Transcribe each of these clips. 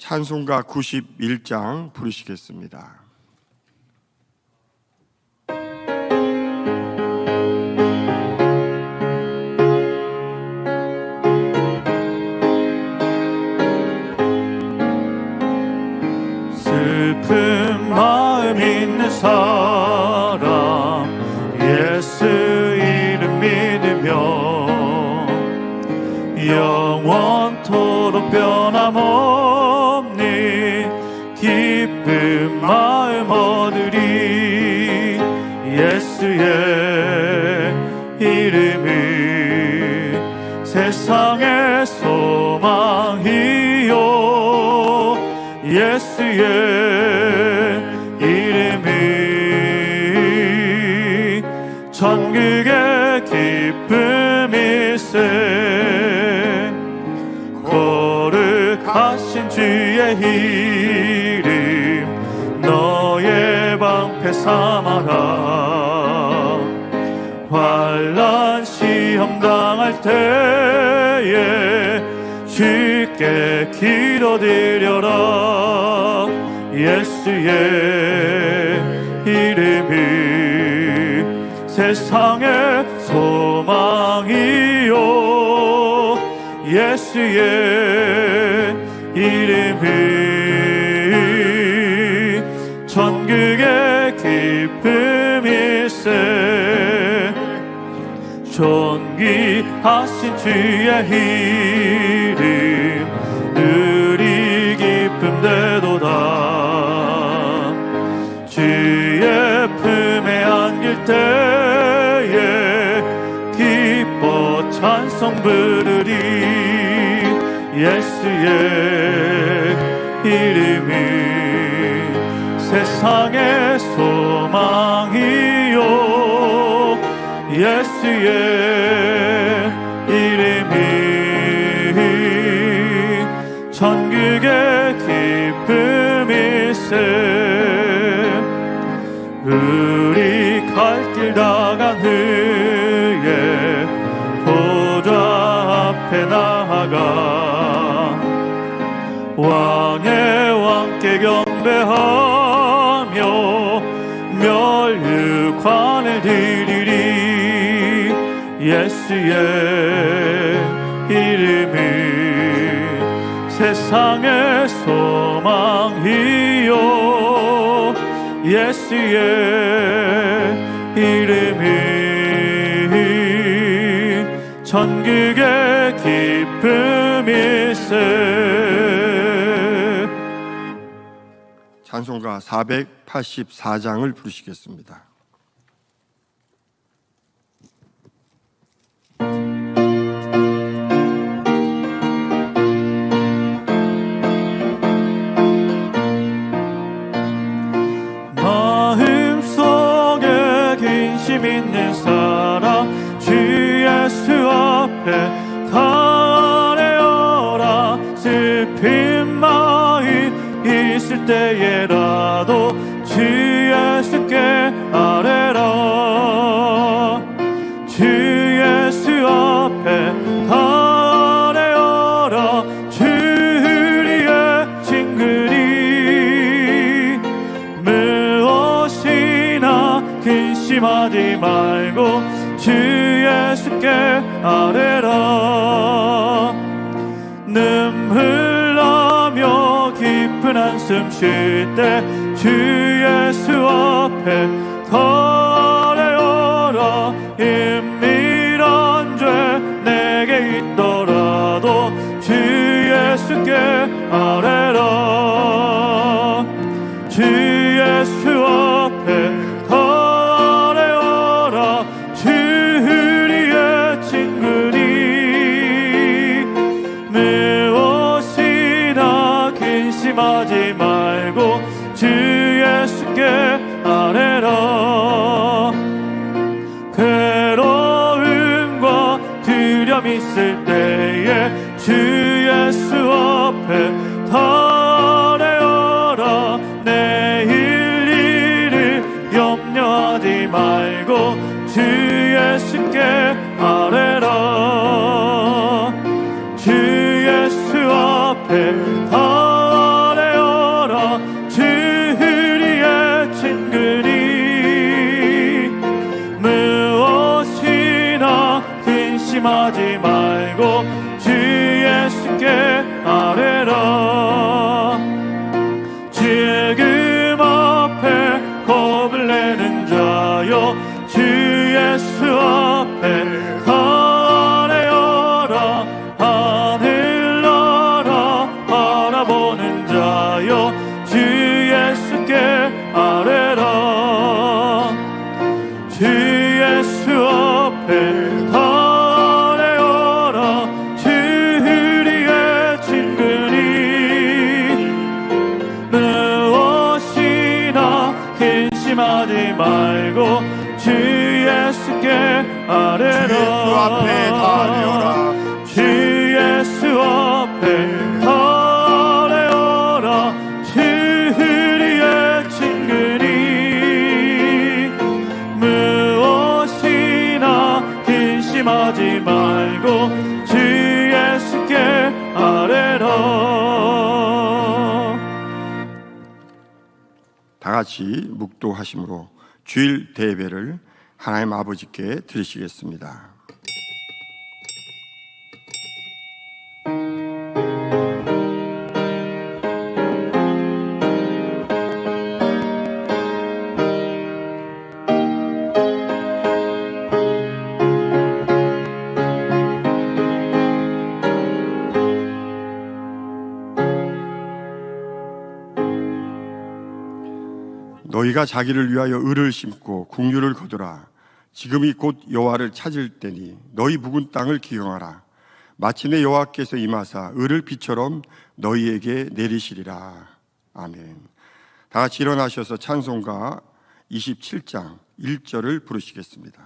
찬송가 91장 부르시겠습니다. 슬픈 마음 있는 사람 예수 이름 믿으며 영원토록 변함없는 기쁜 마음 얻으리. 예수의 이름은 세상의 소망이요 예수의 이름이 천국의 기쁨일세. 거룩하신 주의 이름 너의 방패 삼아라. 환난 시험 당할 때에 주께 기도드려라. 예수의 이름이 세상의 소망이요 예수의 이름이 천국의 기쁨일세. 존귀하신 주의 이름 우리 기쁨 되도다. 주의 품에 안길 때에 기뻐 찬송 부르리. 예수의 이름이 세상의 소망이요 예수의 이름이 천국의 기쁨일세. 우리 갈 길 다간 후에 보좌 앞에 나아가 왕의 왕께 경배하며 멸류관을 드리리. 예수의 이름이 세상의 소망이요 예수의 이름이 천국의 기쁨일세. 찬송가 484장을 부르시겠습니다. 마음속에 근심 있는 사람 주 예수 앞에 다 아뢰어라. 슬픈 마음 있을 때에라도 주 예수께 아뢰라. 주 예수 앞에 다 아뢰어라. 주 우리의 친구리. 무엇이나 근심하지 말고 주 예수께 아뢰라. 눈물 나며 깊은 한숨 쉴 때 주 예수 앞에 다 아뢰어라. 은밀한 죄 내게 있더라도 주 예수께 아뢰라. 주 예수 앞에 다 아뢰어라. 주 우리의 친구니. 무엇이나 근심하지 말고 주 예수께 아뢰라. 괴로움과 두려움 있을 때에 주 예수 앞에 다 아뢰어라. 내일 일을 염려하지 말고 주 예수께 아뢰라. 주 예수 앞에 다 아뢰라 예수 앞에 달려라 주 예수 앞에 달려라 주 우리의 친근이 무엇이나 근심하지 말고 주 예수께 아뢰라. 다 같이 묵도하심으로 주일 대배를 하나님 아버지께 드리시겠습니다. 너희가 자기를 위하여 을을 심고 궁류를 거두라. 지금이 곧 여호와를 찾을 때니 너희 묵은 땅을 기경하라. 마침내 여호와께서 임하사 을을 비처럼 너희에게 내리시리라. 아멘. 다 같이 일어나셔서 찬송가 27장 1절을 부르시겠습니다.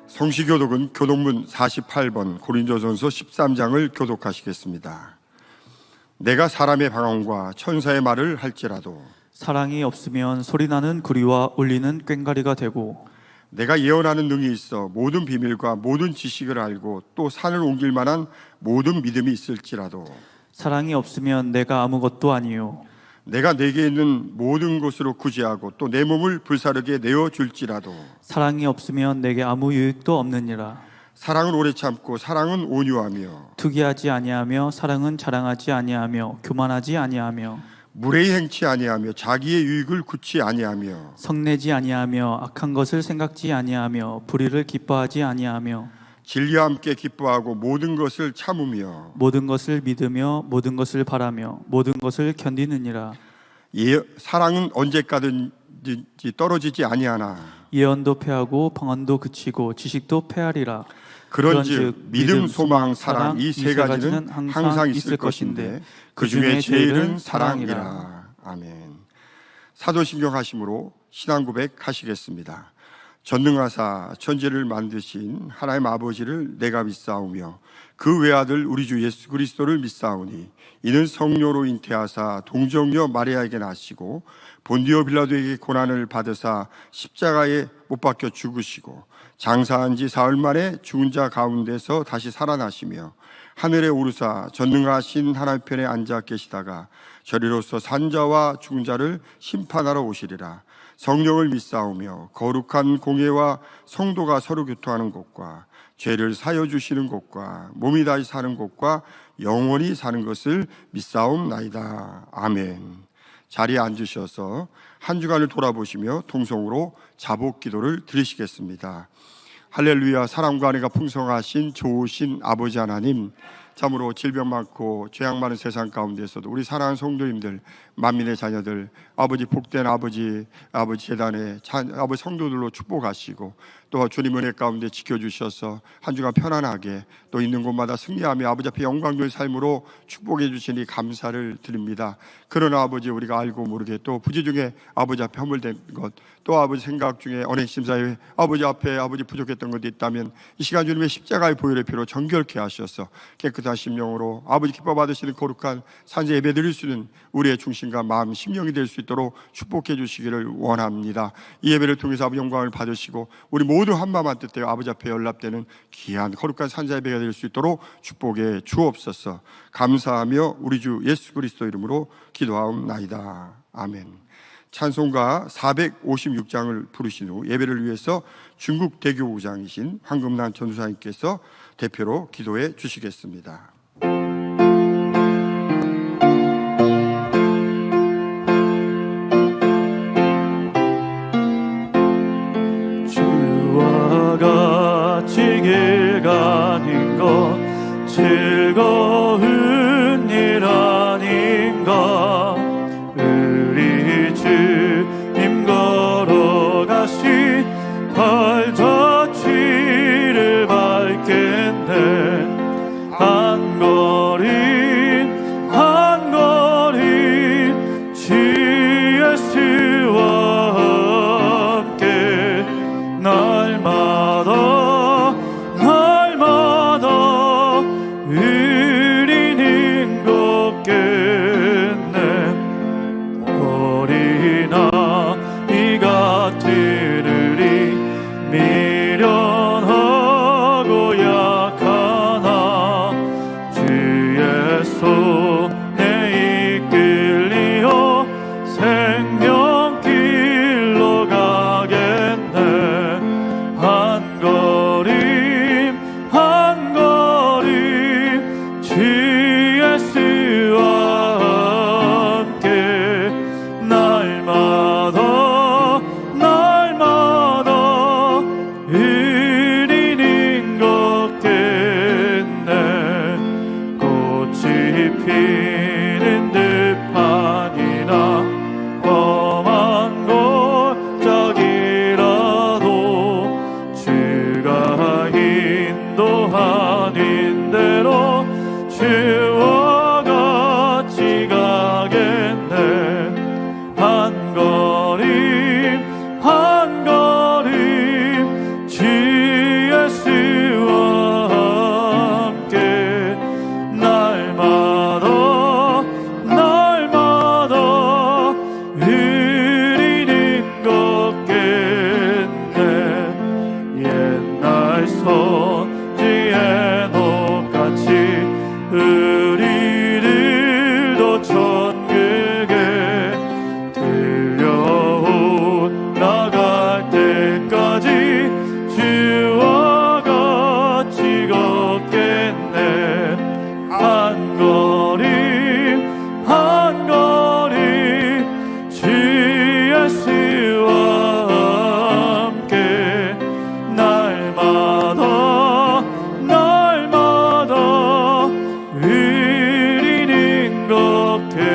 성시교독은 교독문 48번 고린도전서 13장을 교독하시겠습니다. 내가 사람의 방언과 천사의 말을 할지라도 사랑이 없으면 소리나는 구리와 울리는 꽹과리가 되고 내가 예언하는 능이 있어 모든 비밀과 모든 지식을 알고 또 산을 옮길 만한 모든 믿음이 있을지라도 사랑이 없으면 내가 아무것도 아니요 내가 내게 있는 모든 것으로 구제하고 또 내 몸을 불사르게 내어줄지라도 사랑이 없으면 내게 아무 유익도 없느니라. 사랑은 오래 참고 사랑은 온유하며 투기하지 아니하며 사랑은 자랑하지 아니하며 교만하지 아니하며 무례히 행치 아니하며 자기의 유익을 굳지 아니하며 성내지 아니하며 악한 것을 생각지 아니하며 불의를 기뻐하지 아니하며 진리와 함께 기뻐하고 모든 것을 참으며 모든 것을 믿으며 모든 것을 바라며 모든 것을 견디느니라. 사랑은 언제까지 떨어지지 아니하나 예언도 패하고 방언도 그치고 지식도 패하리라. 그런즉 믿음, 소망, 사랑 이 세 가지는 항상 있을 것인데 그 중에 제일은 사랑이라. 아멘. 사도신경 하심으로 신앙 고백하시겠습니다. 전능하사 천지를 만드신 하나님 아버지를 내가 믿사오며 그 외아들 우리 주 예수 그리스도를 믿사오니 이는 성령으로 잉태하사 동정녀 마리아에게 나시고 본디오 빌라도에게 고난을 받으사 십자가에 못 박혀 죽으시고 장사한 지 사흘 만에 죽은 자 가운데서 다시 살아나시며 하늘에 오르사 전능하신 하나님 편에 앉아 계시다가 저리로서 산자와 죽은 자를 심판하러 오시리라. 성령을 믿사오며 거룩한 공예와 성도가 서로 교통하는 곳과 죄를 사여 주시는 곳과 몸이 다시 사는 곳과 영원히 사는 것을 믿사옵나이다. 아멘. 자리에 앉으셔서 한 주간을 돌아보시며 통성으로 자복 기도를 드리시겠습니다. 할렐루야. 사랑과 은혜가 풍성하신 좋으신 아버지 하나님, 참으로 질병 많고 죄악 많은 세상 가운데서도 우리 사랑하는 성도님들, 만민의 자녀들, 아버지 복된 아버지 재단에 아버지 성도들로 축복하시고 또 주님 은혜 가운데 지켜주셔서 한 주간 편안하게 또 있는 곳마다 승리하며 아버지 앞에 영광된 삶으로 축복해 주시니 감사를 드립니다. 그러나 아버지 우리가 알고 모르게 또 부지 중에 아버지 앞에 허물된 것, 또 아버지 생각 중에 언행심사에 아버지 앞에 아버지 부족했던 것이 있다면 이 시간 주님의 십자가의 보혈의 피로 정결케 하셔서 깨끗한 감사 심령으로 아버지 기뻐 받으시는 거룩한 산재 예배 드릴 수 있는 우리의 중심과 마음, 심령이 될 수 있도록 축복해 주시기를 원합니다. 이 예배를 통해서 아버지 영광을 받으시고 우리 모두 한마음 한뜻되어 아버지 앞에 연락되는 귀한 거룩한 산자 예배가 될 수 있도록 축복해 주옵소서. 감사하며 우리 주 예수 그리스도 이름으로 기도하옵나이다. 아멘. 찬송가 456장을 부르신 후 예배를 위해서 중국 대교구장이신 황금란 전도사님께서 대표로 기도해 주시겠습니다. 주와 같이 길 가는 것 즐거운 일 아닌가. 우리 주님 걸어가신 발자취를 밟겠네. 한 걸음 한 걸음 주 예수와 함께 날마다 날마다 우리는 걷겠네. 어린아이 같은 우리 미련하고 약하나 주의 손에 이끌리어 생명길로 가겠네. 한 걸음 한 걸음 주 예수와 함께 날마다 날마다 우리는 걷겠네. 꽃이 피는 들판이나 험한 골짜기라도 주가 인도하는 대로 주와 같이 가겠네. 한 걸음 한 걸음 주 예수와 함께 날마다 날마다 우리는 걷겠네. 옛날 선지의 녹같이 우리들도 천국에 들려온 나갈 때까지 주와 같이 걷겠네. 한 걸음 한 걸음 주 예수와 함께 날마다 날마다 우리는 걷겠네.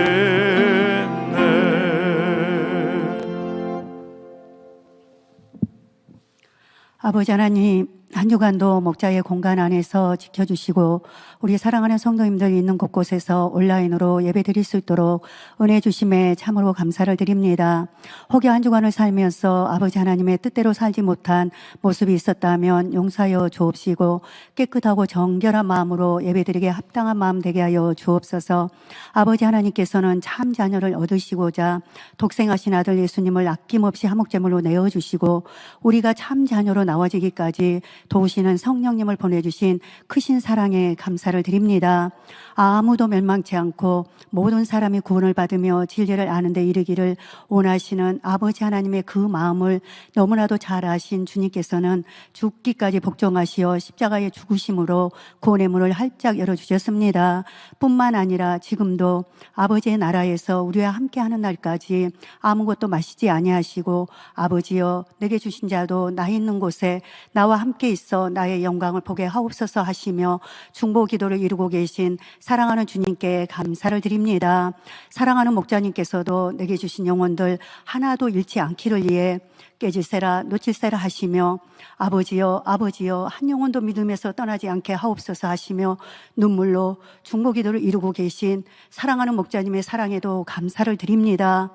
아버지 하나님, 한 주간도 목자의 공간 안에서 지켜주시고 우리 사랑하는 성도님들 있는 곳곳에서 온라인으로 예배드릴 수 있도록 은혜 주심에 참으로 감사를 드립니다. 혹여 한 주간을 살면서 아버지 하나님의 뜻대로 살지 못한 모습이 있었다면 용서하여 주옵시고 깨끗하고 정결한 마음으로 예배드리게 합당한 마음 되게 하여 주옵소서. 아버지 하나님께서는 참 자녀를 얻으시고자 독생하신 아들 예수님을 아낌없이 화목제물로 내어주시고 우리가 참 자녀로 나와지기까지 도우시는 성령님을 보내주신 크신 사랑에 감사를 드립니다. 아무도 멸망치 않고 모든 사람이 구원을 받으며 진리를 아는 데 이르기를 원하시는 아버지 하나님의 그 마음을 너무나도 잘 아신 주님께서는 죽기까지 복종하시어 십자가의 죽으심으로 구원의 문을 활짝 열어주셨습니다. 뿐만 아니라 지금도 아버지의 나라에서 우리와 함께하는 날까지 아무것도 마시지 아니하시고 아버지여 내게 주신 자도 나 있는 곳에 나와 함께 있어 나의 영광을 보게 하옵소서 하시며 중보 기도를 이루고 계신 사랑하는 주님께 감사를 드립니다. 사랑하는 목자님께서도 내게 주신 영혼들 하나도 잃지 않기를 위해 깨질세라 놓칠세라 하시며 아버지여 아버지여 한 영혼도 믿음에서 떠나지 않게 하옵소서 하시며 눈물로 중보 기도를 이루고 계신 사랑하는 목자님의 사랑에도 감사를 드립니다.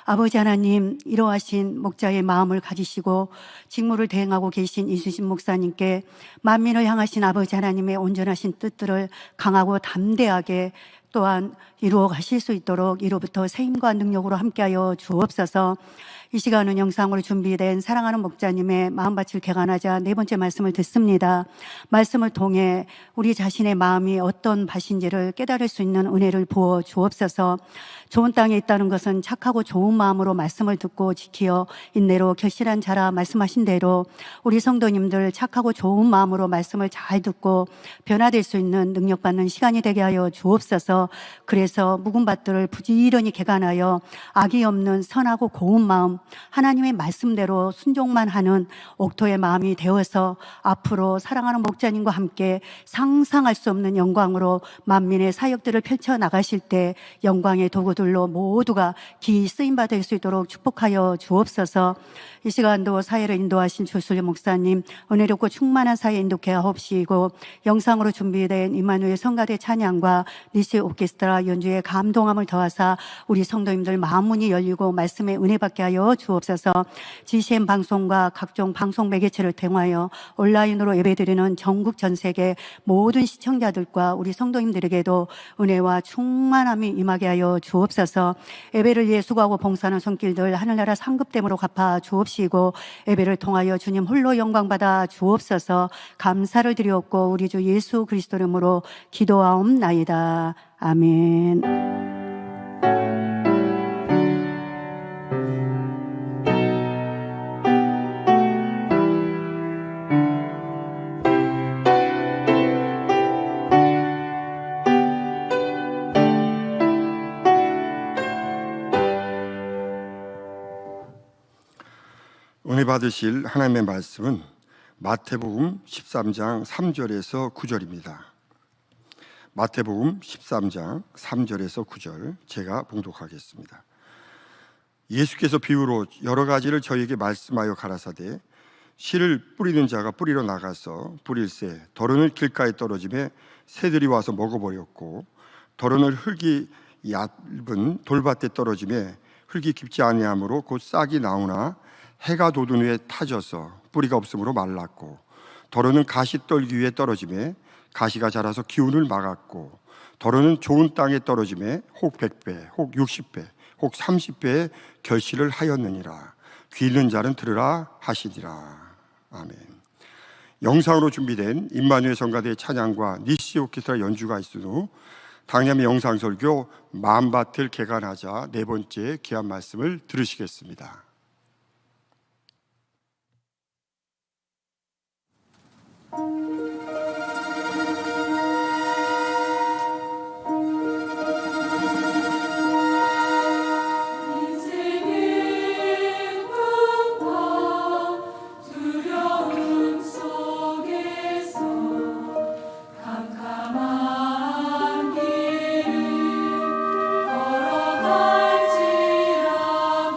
아버지 하나님, 이러하신 목자의 마음을 가지시고 직무를 대행하고 계신 이수신 목사님 하나님께 만민을 향하신 아버지 하나님의 온전하신 뜻들을 강하고 담대하게 또한 이루어 가실 수 있도록 이로부터 세임과 능력으로 함께하여 주옵소서. 이 시간은 영상으로 준비된 사랑하는 목자님의 마음밭을 개관하자 네 번째 말씀을 듣습니다. 말씀을 통해 우리 자신의 마음이 어떤 밭인지를 깨달을 수 있는 은혜를 부어 주옵소서. 좋은 땅에 있다는 것은 착하고 좋은 마음으로 말씀을 듣고 지키어 인내로 결실한 자라 말씀하신 대로 우리 성도님들 착하고 좋은 마음으로 말씀을 잘 듣고 변화될 수 있는 능력받는 시간이 되게 하여 주옵소서. 그래서 묵은 밭들을 부지런히 개간하여 악이 없는 선하고 고운 마음, 하나님의 말씀대로 순종만 하는 옥토의 마음이 되어서 앞으로 사랑하는 목자님과 함께 상상할 수 없는 영광으로 만민의 사역들을 펼쳐나가실 때 영광의 도구들로 모두가 기이 쓰임받을 수 있도록 축복하여 주옵소서. 이 시간도 사회를 인도하신 주술리 목사님 은혜롭고 충만한 사회 인도케 하옵시고, 영상으로 준비된 임마누엘 성가대 찬양과 니시 오케스트라 연주의 감동함을 더하사 우리 성도님들 마음문이 열리고 말씀의 은혜 받게 하여 주옵소서. GCN 방송과 각종 방송 매개체를 통하여 온라인으로 예배드리는 전국 전 세계 모든 시청자들과 우리 성도님들에게도 은혜와 충만함이 임하게 하여 주옵소서. 예배를 위해 수고하고 봉사하는 손길들 하늘나라 상급됨으로 갚아 주옵시고, 예배를 통하여 주님 홀로 영광받아 주옵소서. 감사를 드리옵고 우리 주 예수 그리스도 이름으로 기도하옵나이다. 아멘. 은혜 받으실 하나님의 말씀은 마태복음 13장 3절에서 9절입니다. 마태복음 13장 3절에서 9절 제가 봉독하겠습니다. 예수께서 비유로 여러 가지를 저희에게 말씀하여 가라사대 씨를 뿌리는 자가 뿌리러 나가서 뿌릴새 더러는 길가에 떨어짐에 새들이 와서 먹어버렸고, 더러는 흙이 얇은 돌밭에 떨어짐에 흙이 깊지 아니하므로 곧 싹이 나오나 해가 돋은 후에 타져서 뿌리가 없으므로 말랐고, 더러는 가시떨기 위에 떨어짐에 가시가 자라서 기운을 막았고, 더러는 좋은 땅에 떨어짐에 혹 100배, 혹 60배, 혹 30배의 결실을 하였느니라. 귀 있는 자는 들으라 하시니라. 아멘. 영상으로 준비된 임마누엘 성가대의 찬양과 니시 오케스트라 연주가 있은 후 당념의 영상 설교 마음밭을 개간하자 네 번째 귀한 말씀을 들으시겠습니다. 걸어갈지라도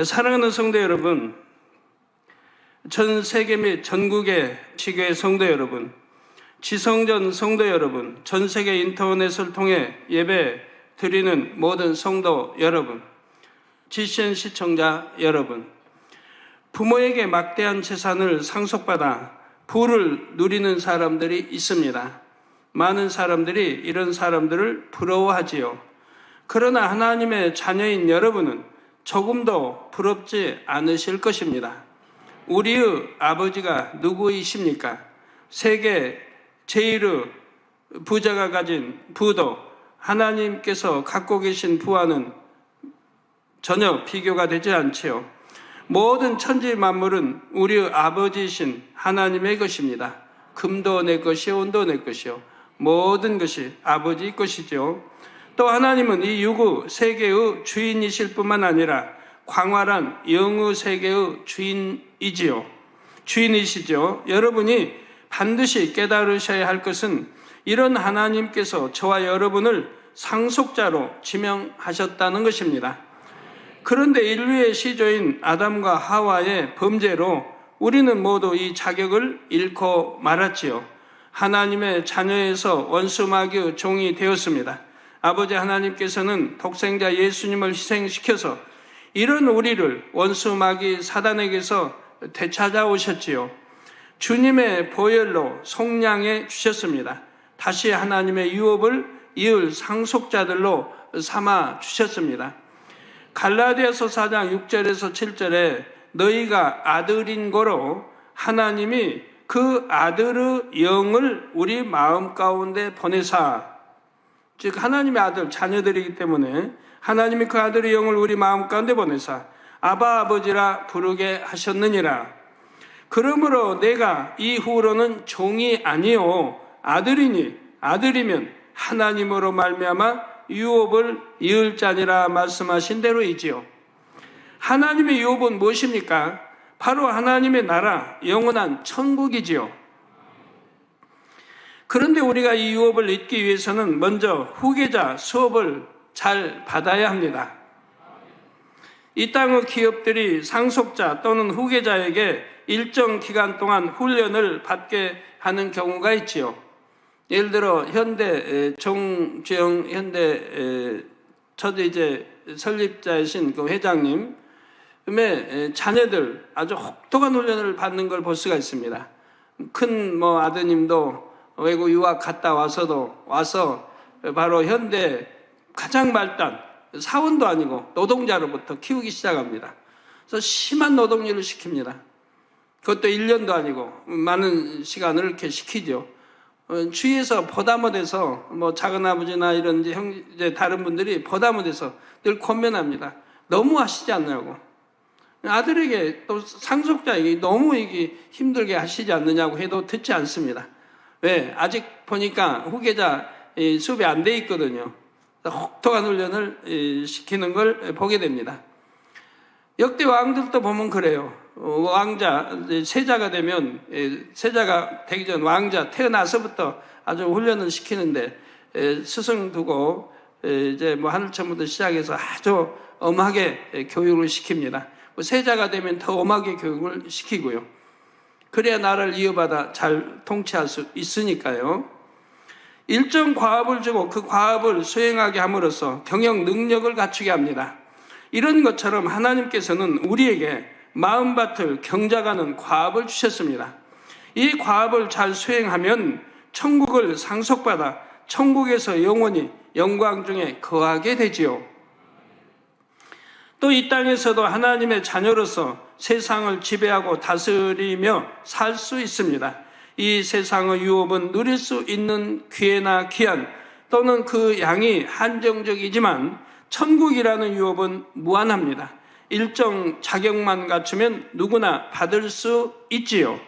사랑하는 성도 여러분, 전 세계 및 전국의 지교회 성도 여러분, 지성전 성도 여러분, 전 세계 인터넷을 통해 예배 드리는 모든 성도 여러분, GCN 시청자 여러분, 부모에게 막대한 재산을 상속받아 부를 누리는 사람들이 있습니다. 많은 사람들이 이런 사람들을 부러워하지요. 그러나 하나님의 자녀인 여러분은 조금도 부럽지 않으실 것입니다. 우리의 아버지가 누구이십니까? 세계 제일의 부자가 가진 부도 하나님께서 갖고 계신 부와는 전혀 비교가 되지 않지요. 모든 천지 만물은 우리의 아버지이신 하나님의 것입니다. 금도 내 것이요, 은도 내 것이요, 모든 것이 아버지 것이죠. 또 하나님은 이 유구 세계의 주인이실 뿐만 아니라 광활한 영의 세계의 주인이시죠. 여러분이 반드시 깨달으셔야 할 것은 이런 하나님께서 저와 여러분을 상속자로 지명하셨다는 것입니다. 그런데 인류의 시조인 아담과 하와의 범죄로 우리는 모두 이 자격을 잃고 말았지요. 하나님의 자녀에서 원수 마귀의 종이 되었습니다. 아버지 하나님께서는 독생자 예수님을 희생시켜서 이런 우리를 원수 마귀 사단에게서 되찾아오셨지요. 주님의 보혈로 속량해 주셨습니다. 다시 하나님의 유업을 이을 상속자들로 삼아 주셨습니다. 갈라디아서 4장 6절에서 7절에 너희가 아들인 거로 하나님이 그 아들의 영을 우리 마음 가운데 보내사, 즉 하나님의 아들 자녀들이기 때문에 하나님이 그 아들의 영을 우리 마음 가운데 보내사 아바 아버지라 부르게 하셨느니라. 그러므로 내가 이후로는 종이 아니요 아들이니 아들이면 하나님으로 말미암아 유업을 이을 자니라 말씀하신 대로이지요. 하나님의 유업은 무엇입니까? 바로 하나님의 나라, 영원한 천국이지요. 그런데 우리가 이 유업을 잊기 위해서는 먼저 후계자 수업을 잘 받아야 합니다. 이 땅의 기업들이 상속자 또는 후계자에게 일정 기간 동안 훈련을 받게 하는 경우가 있지요. 예를 들어 현대 정주영 현대 저도 이제 설립자이신 그 회장님의 자녀들 아주 혹독한 훈련을 받는 걸 볼 수가 있습니다. 큰 아드님도 외국 유학 갔다 와서 바로 현대 가장 말단 사원도 아니고 노동자로부터 키우기 시작합니다. 그래서 심한 노동일을 시킵니다. 그것도 1년도 아니고 많은 시간을 이렇게 시키죠. 주위에서 보다 못해서 작은아버지나 이런 이제 다른 분들이 보다 못해서 늘 권면합니다. 너무 하시지 않냐고. 아들에게 또 상속자에게 너무 이게 힘들게 하시지 않느냐고 해도 듣지 않습니다. 왜? 아직 보니까 후계자 수업이 안 돼 있거든요. 혹독한 훈련을 시키는 걸 보게 됩니다. 역대 왕들도 보면 그래요. 왕자, 세자가 되면, 세자가 되기 전 왕자 태어나서부터 아주 훈련을 시키는데, 스승 두고, 이제 하늘천부터 시작해서 아주 엄하게 교육을 시킵니다. 세자가 되면 더 엄하게 교육을 시키고요. 그래야 나라를 이어받아 잘 통치할 수 있으니까요. 일정 과업을 주고 그 과업을 수행하게 함으로써 경영 능력을 갖추게 합니다. 이런 것처럼 하나님께서는 우리에게 마음밭을 경작하는 과업을 주셨습니다. 이 과업을 잘 수행하면 천국을 상속받아 천국에서 영원히 영광 중에 거하게 되지요. 또 이 땅에서도 하나님의 자녀로서 세상을 지배하고 다스리며 살 수 있습니다. 이 세상의 유업은 누릴 수 있는 기회나 기한 또는 그 양이 한정적이지만 천국이라는 유업은 무한합니다. 일정 자격만 갖추면 누구나 받을 수 있지요.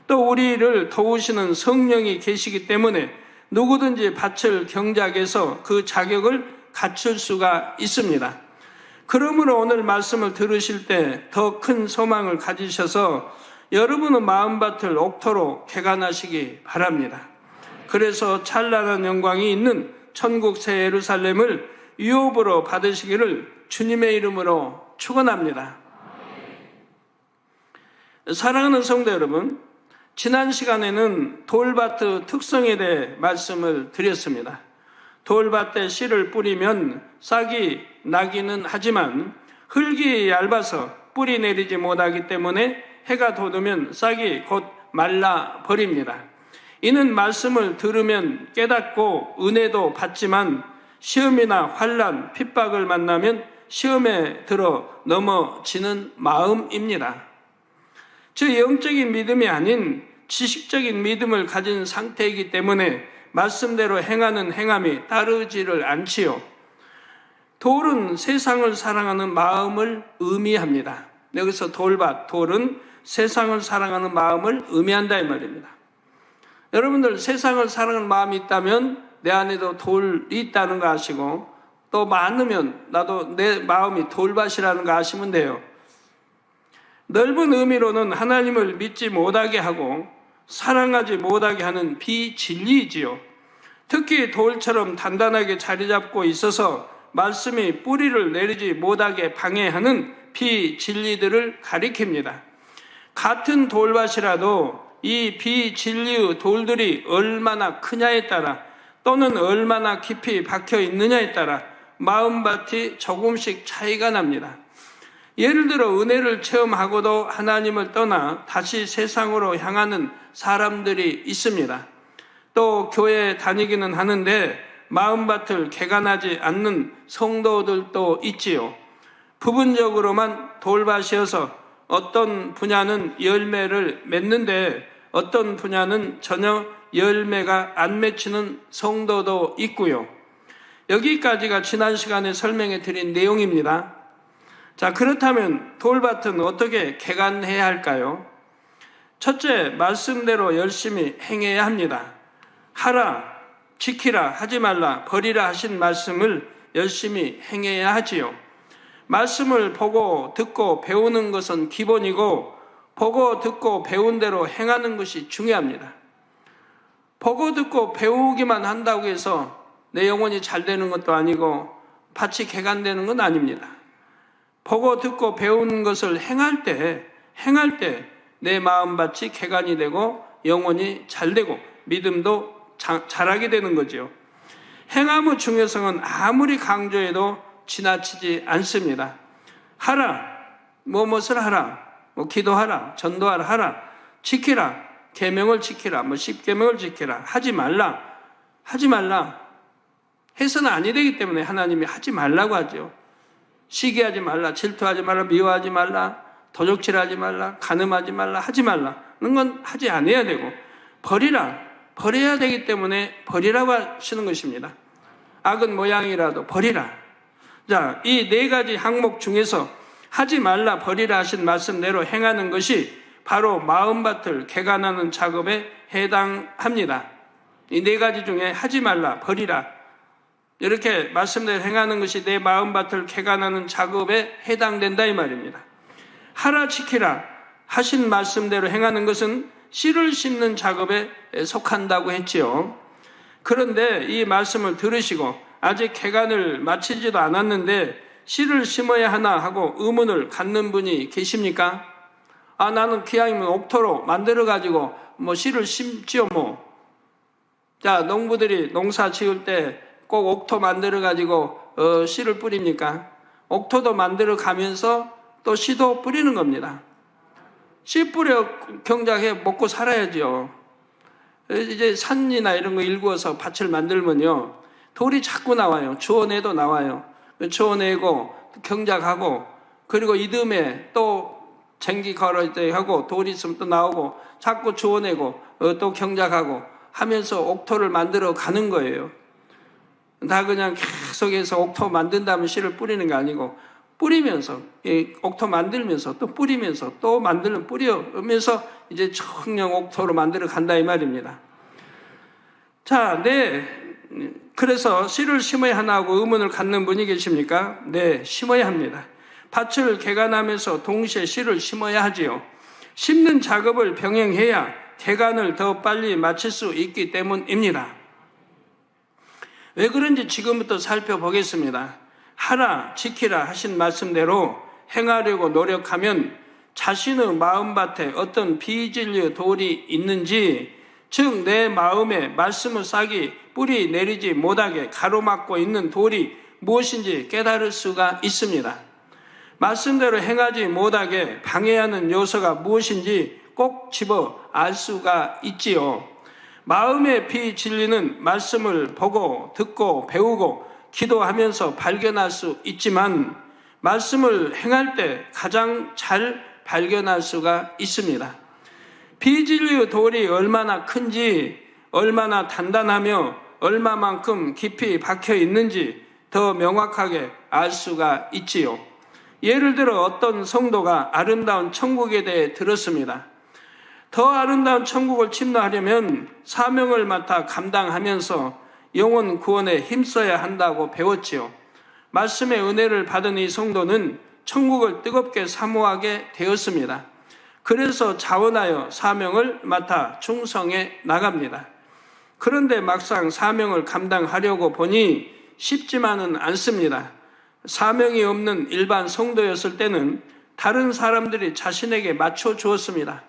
또 우리를 도우시는 성령이 계시기 때문에 누구든지 밭을 경작해서 그 자격을 갖출 수가 있습니다. 그러므로 오늘 말씀을 들으실 때 더 큰 소망을 가지셔서 여러분의 마음밭을 옥토로 개간하시기 바랍니다. 그래서 찬란한 영광이 있는 천국 새 예루살렘을 유업으로 받으시기를 주님의 이름으로 축원합니다. 사랑하는 성도 여러분, 지난 시간에는 돌밭의 특성에 대해 말씀을 드렸습니다. 돌밭에 씨를 뿌리면 싹이 나기는 하지만 흙이 얇아서 뿌리 내리지 못하기 때문에 해가 돋으면 싹이 곧 말라 버립니다. 이는 말씀을 들으면 깨닫고 은혜도 받지만 시험이나 환난, 핍박을 만나면 시험에 들어 넘어지는 마음입니다. 즉 영적인 믿음이 아닌 지식적인 믿음을 가진 상태이기 때문에 말씀대로 행하는 행함이 따르지를 않지요. 돌은 세상을 사랑하는 마음을 의미합니다. 여기서 돌밭, 돌은 세상을 사랑하는 마음을 의미한다 이 말입니다. 여러분들 세상을 사랑하는 마음이 있다면 내 안에도 돌이 있다는 거 아시고 또 많으면 나도 내 마음이 돌밭이라는 거 아시면 돼요. 넓은 의미로는 하나님을 믿지 못하게 하고 사랑하지 못하게 하는 비진리이지요. 특히 돌처럼 단단하게 자리 잡고 있어서 말씀이 뿌리를 내리지 못하게 방해하는 비진리들을 가리킵니다. 같은 돌밭이라도 이 비진리의 돌들이 얼마나 크냐에 따라 또는 얼마나 깊이 박혀 있느냐에 따라 마음밭이 조금씩 차이가 납니다. 예를 들어 은혜를 체험하고도 하나님을 떠나 다시 세상으로 향하는 사람들이 있습니다. 또 교회에 다니기는 하는데 마음밭을 개간하지 않는 성도들도 있지요. 부분적으로만 돌밭이어서 어떤 분야는 열매를 맺는데 어떤 분야는 전혀 열매가 안 맺히는 성도도 있고요. 여기까지가 지난 시간에 설명해 드린 내용입니다. 자, 그렇다면 돌밭은 어떻게 개간해야 할까요? 첫째, 말씀대로 열심히 행해야 합니다. 하라, 지키라, 하지 말라, 버리라 하신 말씀을 열심히 행해야 하지요. 말씀을 보고 듣고 배우는 것은 기본이고 보고 듣고 배운 대로 행하는 것이 중요합니다. 보고 듣고 배우기만 한다고 해서 내 영혼이 잘 되는 것도 아니고 밭이 개간되는 건 아닙니다. 보고 듣고 배우는 것을 행할 때 내 마음밭이 개간이 되고 영혼이 잘 되고 믿음도 자라게 되는 거죠. 행함의 중요성은 아무리 강조해도 지나치지 않습니다. 하라, 무엇을 하라, 기도하라, 전도하라, 하라, 지키라, 계명을 지키라, 10계명을 지키라, 하지 말라 해서는 아니 되기 때문에 하나님이 하지 말라고 하죠. 시기하지 말라, 질투하지 말라, 미워하지 말라, 도적질하지 말라, 간음하지 말라, 하지 말라는 건 하지 않아야 되고 버려야 되기 때문에 버리라고 하시는 것입니다. 악은 모양이라도 버리라. 자, 이 네 가지 항목 중에서 하지 말라, 버리라 하신 말씀대로 행하는 것이 바로 마음밭을 개간하는 작업에 해당합니다. 이 네 가지 중에 하지 말라, 버리라 이렇게 말씀대로 행하는 것이 내 마음밭을 개간하는 작업에 해당된다 이 말입니다. 하라, 지키라 하신 말씀대로 행하는 것은 씨를 심는 작업에 속한다고 했지요. 그런데 이 말씀을 들으시고 아직 개간을 마치지도 않았는데 씨를 심어야 하나 하고 의문을 갖는 분이 계십니까? 나는 기왕이면 옥토로 만들어가지고 씨를 심지요 자, 농부들이 농사 지을 때 꼭 옥토 만들어가지고 씨를 뿌립니까? 옥토도 만들어가면서 또 씨도 뿌리는 겁니다. 씨 뿌려 경작해 먹고 살아야죠. 이제 산이나 이런 거 일구어서 밭을 만들면요, 돌이 자꾸 나와요. 주워내도 나와요. 주워내고 경작하고 그리고 이듬해 또 쟁기 걸을 때 하고 돌이 있으면 또 나오고 자꾸 주워내고 또 경작하고 하면서 옥토를 만들어 가는 거예요. 다 그냥 계속해서 옥토 만든다면 씨를 뿌리는 게 아니고 뿌리면서 옥토 만들면서 또 뿌리면서 또 만들면 뿌리면서 이제 청령 옥토로 만들어 간다 이 말입니다. 자, 그래서 씨를 심어야 하나 하고 의문을 갖는 분이 계십니까? 네, 심어야 합니다. 밭을 개간하면서 동시에 씨를 심어야 하지요. 심는 작업을 병행해야 개간을 더 빨리 마칠 수 있기 때문입니다. 왜 그런지 지금부터 살펴보겠습니다. 하라, 지키라 하신 말씀대로 행하려고 노력하면 자신의 마음밭에 어떤 비진리의 돌이 있는지, 즉 내 마음에 말씀의 싹이 뿌리 내리지 못하게 가로막고 있는 돌이 무엇인지 깨달을 수가 있습니다. 말씀대로 행하지 못하게 방해하는 요소가 무엇인지 꼭 집어 알 수가 있지요. 마음의 비진리는 말씀을 보고 듣고 배우고 기도하면서 발견할 수 있지만 말씀을 행할 때 가장 잘 발견할 수가 있습니다. 비진리의 돌이 얼마나 큰지, 얼마나 단단하며 얼마만큼 깊이 박혀 있는지 더 명확하게 알 수가 있지요. 예를 들어 어떤 성도가 아름다운 천국에 대해 들었습니다. 더 아름다운 천국을 침노하려면 사명을 맡아 감당하면서 영혼 구원에 힘써야 한다고 배웠지요. 말씀의 은혜를 받은 이 성도는 천국을 뜨겁게 사모하게 되었습니다. 그래서 자원하여 사명을 맡아 충성해 나갑니다. 그런데 막상 사명을 감당하려고 보니 쉽지만은 않습니다. 사명이 없는 일반 성도였을 때는 다른 사람들이 자신에게 맞춰 주었습니다.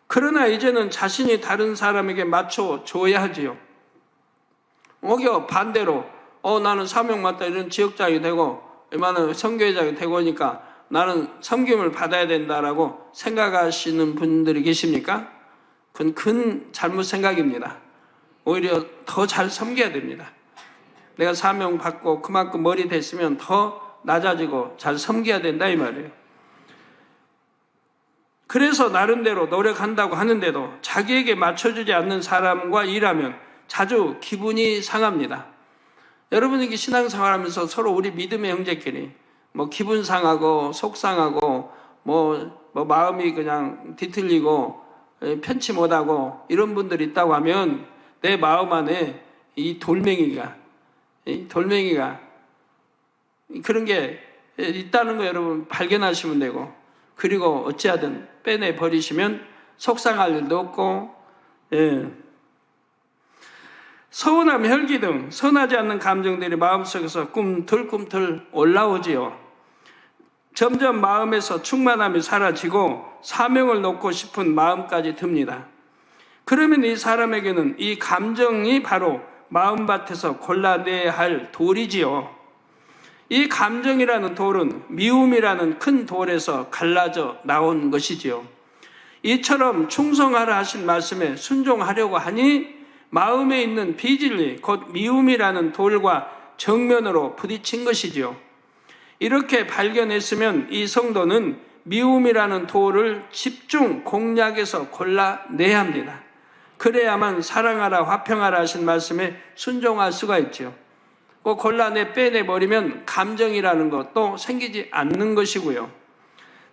그러나 이제는 자신이 다른 사람에게 맞춰 줘야 하지요. 오히려 반대로 나는 사명 맡아 이런 지역장이 되고 이만한 선교회장이 되고 하니까 나는 섬김을 받아야 된다라고 생각하시는 분들이 계십니까? 그건 큰 잘못 생각입니다. 오히려 더 잘 섬겨야 됩니다. 내가 사명 받고 그만큼 머리 됐으면 더 낮아지고 잘 섬겨야 된다 이 말이에요. 그래서 나름대로 노력한다고 하는데도 자기에게 맞춰주지 않는 사람과 일하면 자주 기분이 상합니다. 여러분에게 신앙생활하면서 서로 우리 믿음의 형제끼리 기분 상하고 속 상하고 마음이 그냥 뒤틀리고 편치 못하고 이런 분들이 있다고 하면 내 마음 안에 이 돌멩이가 그런 게 있다는 거 여러분 발견하시면 되고, 그리고 어찌하든 빼내 버리시면 속상할 일도 없고, 서운함, 혈기 등 선하지 않는 감정들이 마음속에서 꿈틀꿈틀 올라오지요. 점점 마음에서 충만함이 사라지고 사명을 놓고 싶은 마음까지 듭니다. 그러면 이 사람에게는 이 감정이 바로 마음밭에서 골라내야 할 돌이지요. 이 감정이라는 돌은 미움이라는 큰 돌에서 갈라져 나온 것이지요. 이처럼 충성하라 하신 말씀에 순종하려고 하니 마음에 있는 비진리, 곧 미움이라는 돌과 정면으로 부딪힌 것이지요. 이렇게 발견했으면 이 성도는 미움이라는 돌을 집중 공략해서 골라내야 합니다. 그래야만 사랑하라 화평하라 하신 말씀에 순종할 수가 있죠. 꼭 골라내 빼내버리면 감정이라는 것도 생기지 않는 것이고요.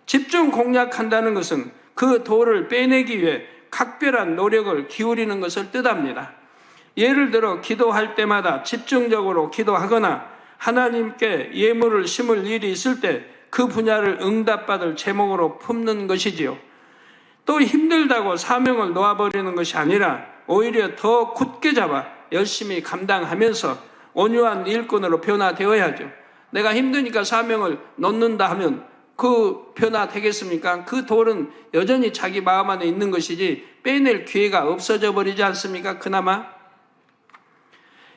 집중 공략한다는 것은 그 돌을 빼내기 위해 각별한 노력을 기울이는 것을 뜻합니다. 예를 들어 기도할 때마다 집중적으로 기도하거나 하나님께 예물을 심을 일이 있을 때 그 분야를 응답받을 제목으로 품는 것이지요. 또 힘들다고 사명을 놓아버리는 것이 아니라 오히려 더 굳게 잡아 열심히 감당하면서 온유한 일꾼으로 변화되어야죠. 내가 힘드니까 사명을 놓는다 하면 그 변화 되겠습니까? 그 돌은 여전히 자기 마음 안에 있는 것이지 빼낼 기회가 없어져 버리지 않습니까? 그나마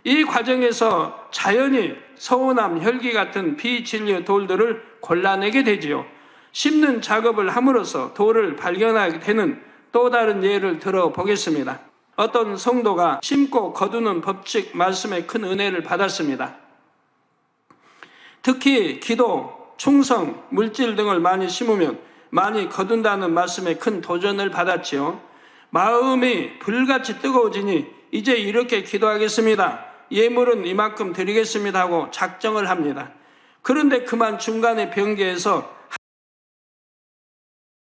이 과정에서 자연히 서운함, 혈기 같은 비진리의 돌들을 골라내게 되지요. 심는 작업을 함으로써 돌을 발견하게 되는 또 다른 예를 들어보겠습니다. 어떤 성도가 심고 거두는 법칙 말씀에 큰 은혜를 받았습니다. 특히 기도, 충성, 물질 등을 많이 심으면 많이 거둔다는 말씀에 큰 도전을 받았지요. 마음이 불같이 뜨거워지니 이제 이렇게 기도하겠습니다. 예물은 이만큼 드리겠습니다 하고 작정을 합니다. 그런데 그만 중간에 변개해서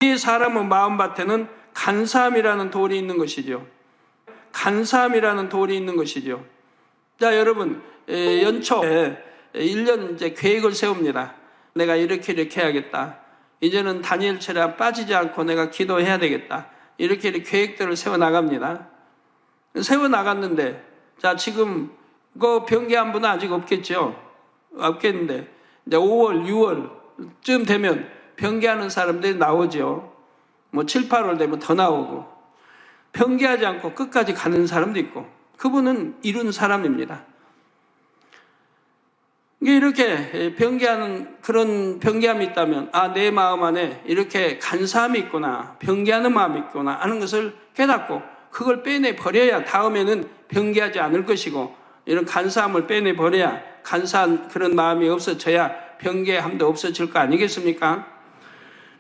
이 사람의 마음밭에는 간사함이라는 돌이 있는 것이죠. 간사함이라는 돌이 있는 것이죠. 자, 여러분, 연초에 1년 이제 계획을 세웁니다. 내가 이렇게 해야겠다. 이제는 다니엘처럼 빠지지 않고 내가 기도해야 되겠다. 이렇게 계획들을 세워나갑니다. 세워나갔는데, 자, 지금 그 변개한 분은 아직 없겠죠. 없겠는데, 이제 5월, 6월쯤 되면 변개하는 사람들이 나오죠. 뭐 7, 8월 되면 더 나오고, 변개하지 않고 끝까지 가는 사람도 있고, 그분은 이룬 사람입니다. 이렇게 변개하는 그런 변개함이 있다면, 아, 내 마음 안에 이렇게 간사함이 있구나, 변개하는 마음이 있구나 하는 것을 깨닫고 그걸 빼내 버려야 다음에는 변개하지 않을 것이고, 이런 간사함을 빼내 버려야, 간사한 그런 마음이 없어져야 변개함도 없어질 거 아니겠습니까?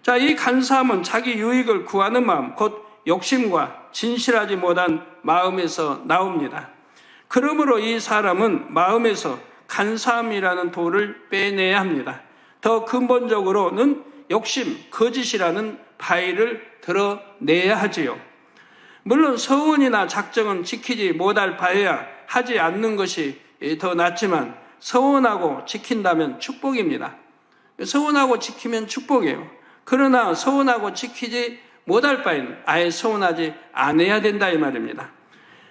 자, 이 간사함은 자기 유익을 구하는 마음, 곧 욕심과 진실하지 못한 마음에서 나옵니다. 그러므로 이 사람은 마음에서 간사함이라는 돌을 빼내야 합니다. 더 근본적으로는 욕심, 거짓이라는 바위를 드러내야 하지요. 물론 서원이나 작정은 지키지 못할 바에야 하지 않는 것이 더 낫지만, 서원하고 지킨다면 축복입니다. 서원하고 지키면 축복이에요. 그러나 서원하고 지키지 못할 바에는 아예 서원하지 않아야 된다 이 말입니다.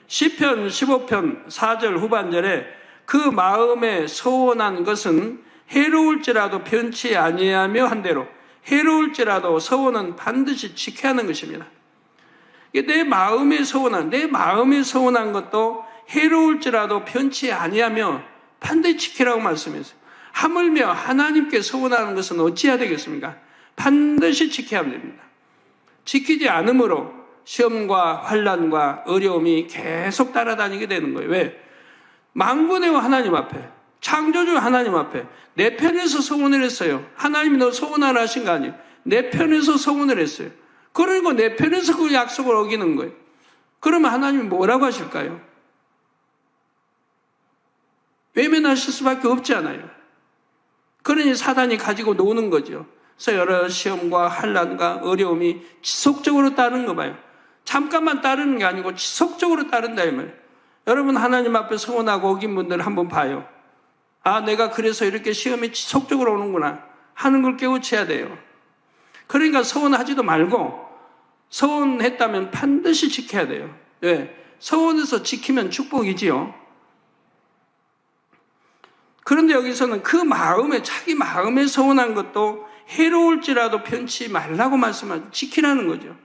시편 15편 4절 후반절에 그 마음에 서원한 것은 해로울지라도 변치 아니하며 한 대로, 해로울지라도 서원은 반드시 지켜야 하는 것입니다. 내 마음에 서원한 것도 해로울지라도 변치 아니하며 반드시 지키라고 말씀했어요. 하물며 하나님께 서원하는 것은 어찌해야 되겠습니까? 반드시 지켜야 합니다. 지키지 않으므로 시험과 환난과 어려움이 계속 따라다니게 되는 거예요. 왜? 만군의 하나님 앞에, 창조주 하나님 앞에 내 편에서 서원을 했어요. 하나님이 너 서원하라 하신 거 아니에요. 내 편에서 서원을 했어요. 그리고 내 편에서 그 약속을 어기는 거예요. 그러면 하나님이 뭐라고 하실까요? 외면하실 수밖에 없잖아요. 그러니 사단이 가지고 노는 거죠. 그래서 여러 시험과 환난과 어려움이 지속적으로 따르는 거 봐요. 잠깐만 따르는 게 아니고 지속적으로 따른다 이 말이에요. 여러분 하나님 앞에 서원하고 어긴 분들 한번 봐요. 아, 내가 그래서 이렇게 시험이 지속적으로 오는구나 하는 걸 깨우쳐야 돼요. 그러니까 서원하지도 말고, 서원했다면 반드시 지켜야 돼요. 왜? 서원해서 지키면 축복이지요. 그런데 여기서는 그 마음에, 자기 마음에 서원한 것도 해로울지라도 편치 말라고 말씀하죠. 지키라는 거죠.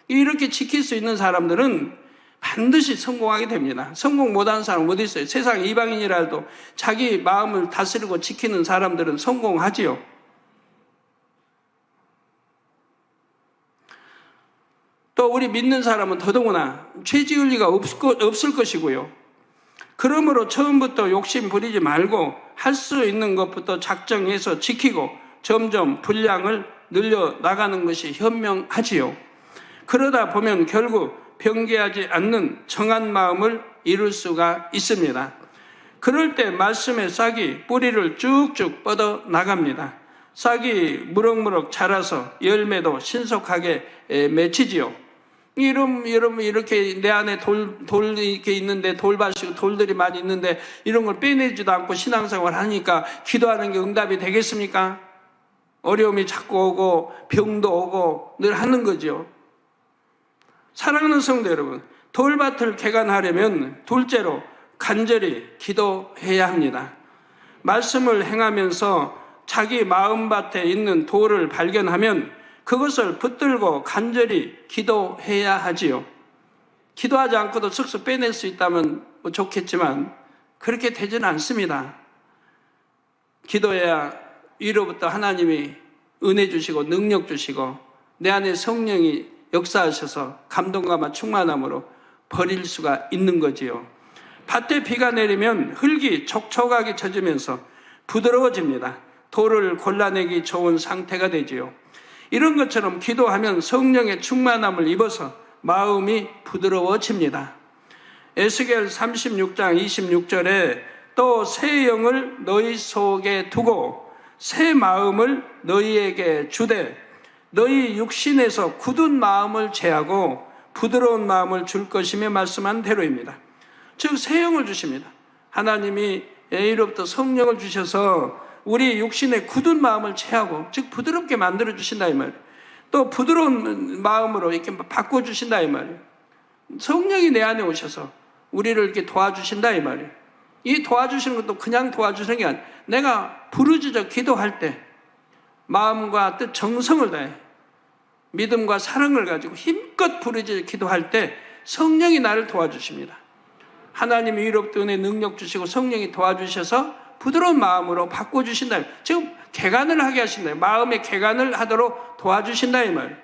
이렇게 지킬 수 있는 사람들은 반드시 성공하게 됩니다. 성공 못하는 사람 어디 있어요? 세상 이방인이라도 자기 마음을 다스리고 지키는 사람들은 성공하지요. 또 우리 믿는 사람은 더더구나 죄 지을 리가 없을 것이고요. 그러므로 처음부터 욕심 부리지 말고 할 수 있는 것부터 작정해서 지키고 점점 분량을 늘려나가는 것이 현명하지요. 그러다 보면 결국 변개하지 않는 정한 마음을 이룰 수가 있습니다. 그럴 때 말씀의 싹이 뿌리를 쭉쭉 뻗어 나갑니다. 싹이 무럭무럭 자라서 열매도 신속하게 맺히지요. 여러분 이렇게 내 안에 돌이 이렇게 있는데, 돌밭이고 돌들이 많이 있는데 이런 걸 빼내지도 않고 신앙생활 하니까 기도하는 게 응답이 되겠습니까? 어려움이 자꾸 오고 병도 오고 늘 하는 거죠. 사랑하는 성도 여러분, 돌밭을 개간하려면 둘째로 간절히 기도해야 합니다. 말씀을 행하면서 자기 마음밭에 있는 돌을 발견하면 그것을 붙들고 간절히 기도해야 하지요. 기도하지 않고도 쓱쓱 빼낼 수 있다면 좋겠지만 그렇게 되지는 않습니다. 기도해야 위로부터 하나님이 은혜 주시고 능력 주시고 내 안에 성령이 역사하셔서 감동과 충만함으로 버릴 수가 있는 거지요. 밭에 비가 내리면 흙이 촉촉하게 젖으면서 부드러워집니다. 돌을 골라내기 좋은 상태가 되지요. 이런 것처럼 기도하면 성령의 충만함을 입어서 마음이 부드러워집니다. 에스겔 36장 26절에 또 새 영을 너희 속에 두고 새 마음을 너희에게 주되 너희 육신에서 굳은 마음을 제하고 부드러운 마음을 줄 것이며 말씀한 대로입니다. 즉 새 영을 주십니다. 하나님이 이로부터 성령을 주셔서 우리 육신의 굳은 마음을 제하고, 즉 부드럽게 만들어 주신다 이 말이에요. 또 부드러운 마음으로 이렇게 바꿔 주신다 이 말이에요. 성령이 내 안에 오셔서 우리를 이렇게 도와주신다 이 말이에요. 이 도와주시는 것도 그냥 도와주시는 게 아니라 내가 부르짖어 기도할 때 마음과 뜻, 정성을 다해 믿음과 사랑을 가지고 힘껏 부르짖어 기도할 때 성령이 나를 도와주십니다. 하나님이 위로부터 은혜 능력 주시고 성령이 도와주셔서 부드러운 마음으로 바꿔주신다. 지금 개간을 하게 하신다. 마음의 개간을 하도록 도와주신다 이 말.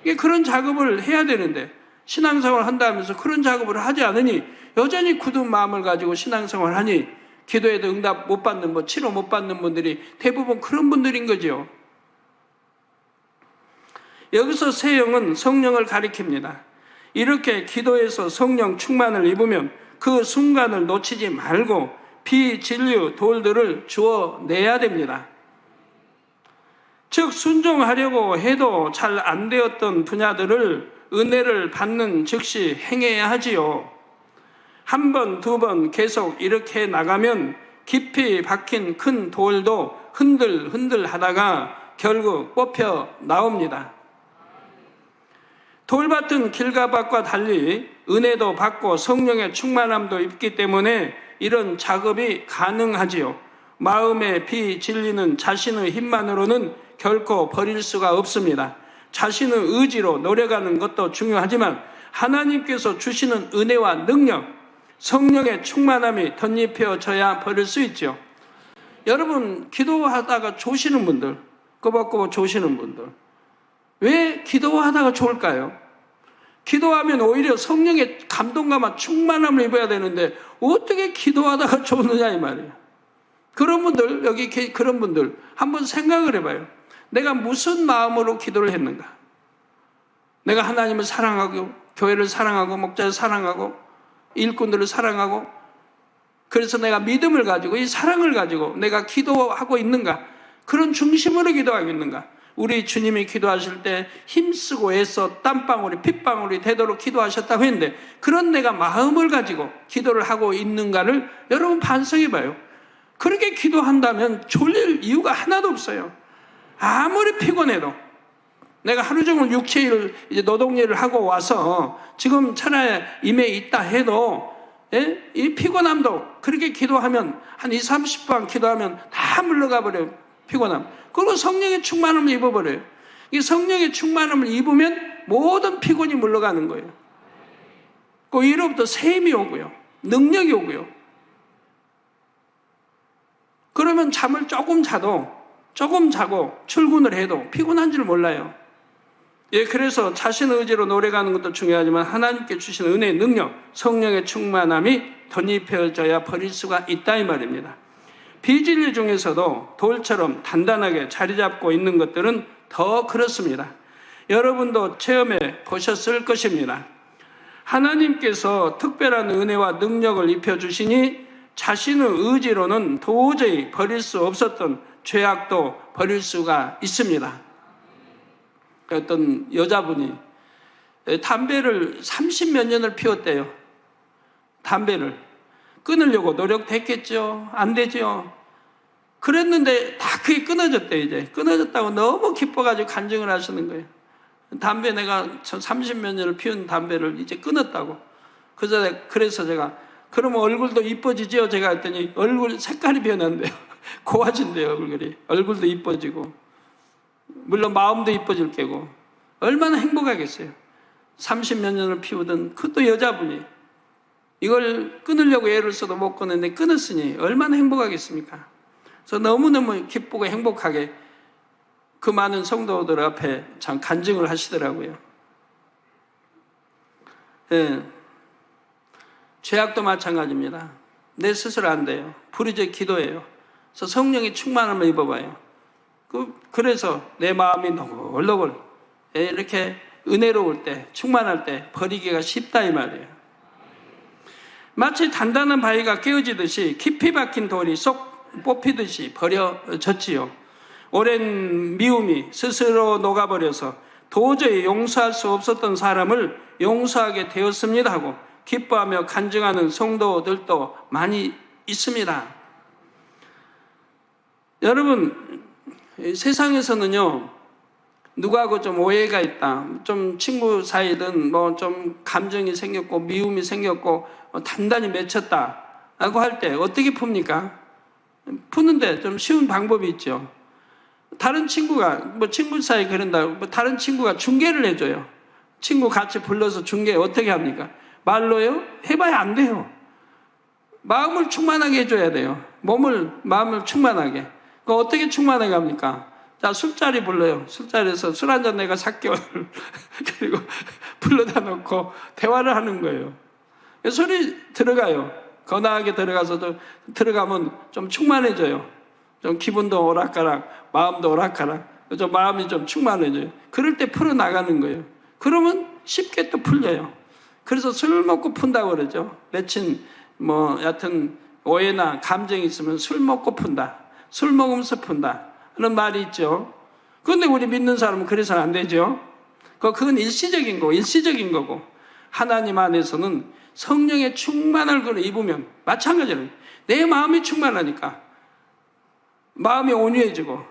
이게 그런 작업을 해야 되는데 신앙생활을 한다면서 그런 작업을 하지 않으니 여전히 굳은 마음을 가지고 신앙생활을 하니 기도에도 응답 못 받는 분, 치료 못 받는 분들이 대부분 그런 분들인 거죠. 여기서 새 영은 성령을 가리킵니다. 이렇게 기도에서 성령 충만을 입으면 그 순간을 놓치지 말고 비진류 돌들을 주워내야 됩니다. 즉 순종하려고 해도 잘 안 되었던 분야들을 은혜를 받는 즉시 행해야 하지요. 한 번, 두 번 계속 이렇게 나가면 깊이 박힌 큰 돌도 흔들흔들 하다가 결국 뽑혀 나옵니다. 돌밭은 길과 밭과 달리 은혜도 받고 성령의 충만함도 있기 때문에 이런 작업이 가능하지요. 마음의 비진리는 자신의 힘만으로는 결코 버릴 수가 없습니다. 자신의 의지로 노력하는 것도 중요하지만 하나님께서 주시는 은혜와 능력, 성령의 충만함이 덧입혀져야 버릴 수 있죠. 여러분 기도하다가 조시는 분들, 꼬박꼬박 조시는 분들 왜 기도하다가 좋을까요? 기도하면 오히려 성령의 감동감과 충만함을 입어야 되는데 어떻게 기도하다가 좋느냐 이 말이에요. 그런 분들, 여기 그런 분들 한번 생각을 해봐요. 내가 무슨 마음으로 기도를 했는가? 내가 하나님을 사랑하고 교회를 사랑하고 목자를 사랑하고 일꾼들을 사랑하고 그래서 내가 믿음을 가지고 이 사랑을 가지고 내가 기도하고 있는가? 그런 중심으로 기도하고 있는가? 우리 주님이 기도하실 때 힘쓰고 애써 땀방울이 핏방울이 되도록 기도하셨다고 했는데 그런 내가 마음을 가지고 기도를 하고 있는가를 여러분 반성해 봐요. 그렇게 기도한다면 졸릴 이유가 하나도 없어요. 아무리 피곤해도 내가 하루 종일 육체일 이제 노동일을 하고 와서 지금 차라리 임에 있다 해도 이 피곤함도 그렇게 기도하면 한 20-30분 기도하면 다 물러가 버려요. 피곤함. 그리고 성령의 충만함을 입어버려요. 이 성령의 충만함을 입으면 모든 피곤이 물러가는 거예요. 그 위로부터 샘이 오고요. 능력이 오고요. 그러면 잠을 조금 자고 출근을 해도 피곤한 줄 몰라요. 예, 그래서 자신의 의지로 노력하는 것도 중요하지만 하나님께 주신 은혜의 능력, 성령의 충만함이 덧입혀져야 버릴 수가 있다 이 말입니다. 비진리 중에서도 돌처럼 단단하게 자리 잡고 있는 것들은 더 그렇습니다. 여러분도 체험해 보셨을 것입니다. 하나님께서 특별한 은혜와 능력을 입혀주시니 자신의 의지로는 도저히 버릴 수 없었던 죄악도 버릴 수가 있습니다. 어떤 여자분이 담배를 30몇 년을 피웠대요. 담배를 끊으려고 노력했겠죠. 안 되죠. 그랬는데 다 그게 끊어졌대. 이제 끊어졌다고 너무 기뻐가지고 간증을 하시는 거예요. 담배 내가 30몇 년을 피운 담배를 이제 끊었다고. 그래서 제가 그러면 얼굴도 이뻐지죠? 제가 했더니 얼굴 색깔이 변한대요. 고와진대요. 얼굴도 이뻐지고 물론 마음도 이뻐질 게고 얼마나 행복하겠어요. 30몇 년을 피우던 그것도 여자분이 이걸 끊으려고 애를 써도 못 끊었는데 끊었으니 얼마나 행복하겠습니까? 그래서 너무너무 기쁘고 행복하게 그 많은 성도들 앞에 참 간증을 하시더라고요. 예. 죄악도 마찬가지입니다. 내 스스로 안 돼요. 부르짖어 기도해요. 그래서 성령의 충만함을 입어봐요. 그래서 내 마음이 노골노골 이렇게 은혜로울 때, 충만할 때 버리기가 쉽다 이 말이에요. 마치 단단한 바위가 깨어지듯이 깊이 박힌 돌이 쏙 뽑히듯이 버려졌지요. 오랜 미움이 스스로 녹아버려서 도저히 용서할 수 없었던 사람을 용서하게 되었습니다 하고 기뻐하며 간증하는 성도들도 많이 있습니다. 여러분, 세상에서는요, 누구하고 좀 오해가 있다, 좀 친구 사이든 뭐 좀 감정이 생겼고 미움이 생겼고 단단히 맺혔다라고 할 때 어떻게 풉니까? 푸는데 좀 쉬운 방법이 있죠. 다른 친구가 뭐 친구 사이 그런다, 뭐 다른 친구가 중계를 해줘요. 친구 같이 불러서 중계 어떻게 합니까? 말로요? 해봐야 안 돼요. 마음을 충만하게 해줘야 돼요. 마음을 충만하게. 그 어떻게 충만하게 합니까? 자, 술자리 불러요. 술자리에서 술 한잔 내가 살게요. 그리고 불러다 놓고 대화를 하는 거예요. 소리 들어가요. 거나하게 들어가서도 들어가면 좀 충만해져요. 좀 기분도 오락가락, 마음도 오락가락, 좀 마음이 좀 충만해져요. 그럴 때 풀어나가는 거예요. 그러면 쉽게 또 풀려요. 그래서 술 먹고 푼다고 그러죠. 내친 여하튼 오해나 감정이 있으면 술 먹고 푼다. 술 먹으면서 푼다. 하는 말이 있죠. 그런데 우리 믿는 사람은 그래서는 안 되죠. 그건 일시적인 거고 하나님 안에서는 성령의 충만을 입으면 마찬가지로 내 마음이 충만하니까 마음이 온유해지고,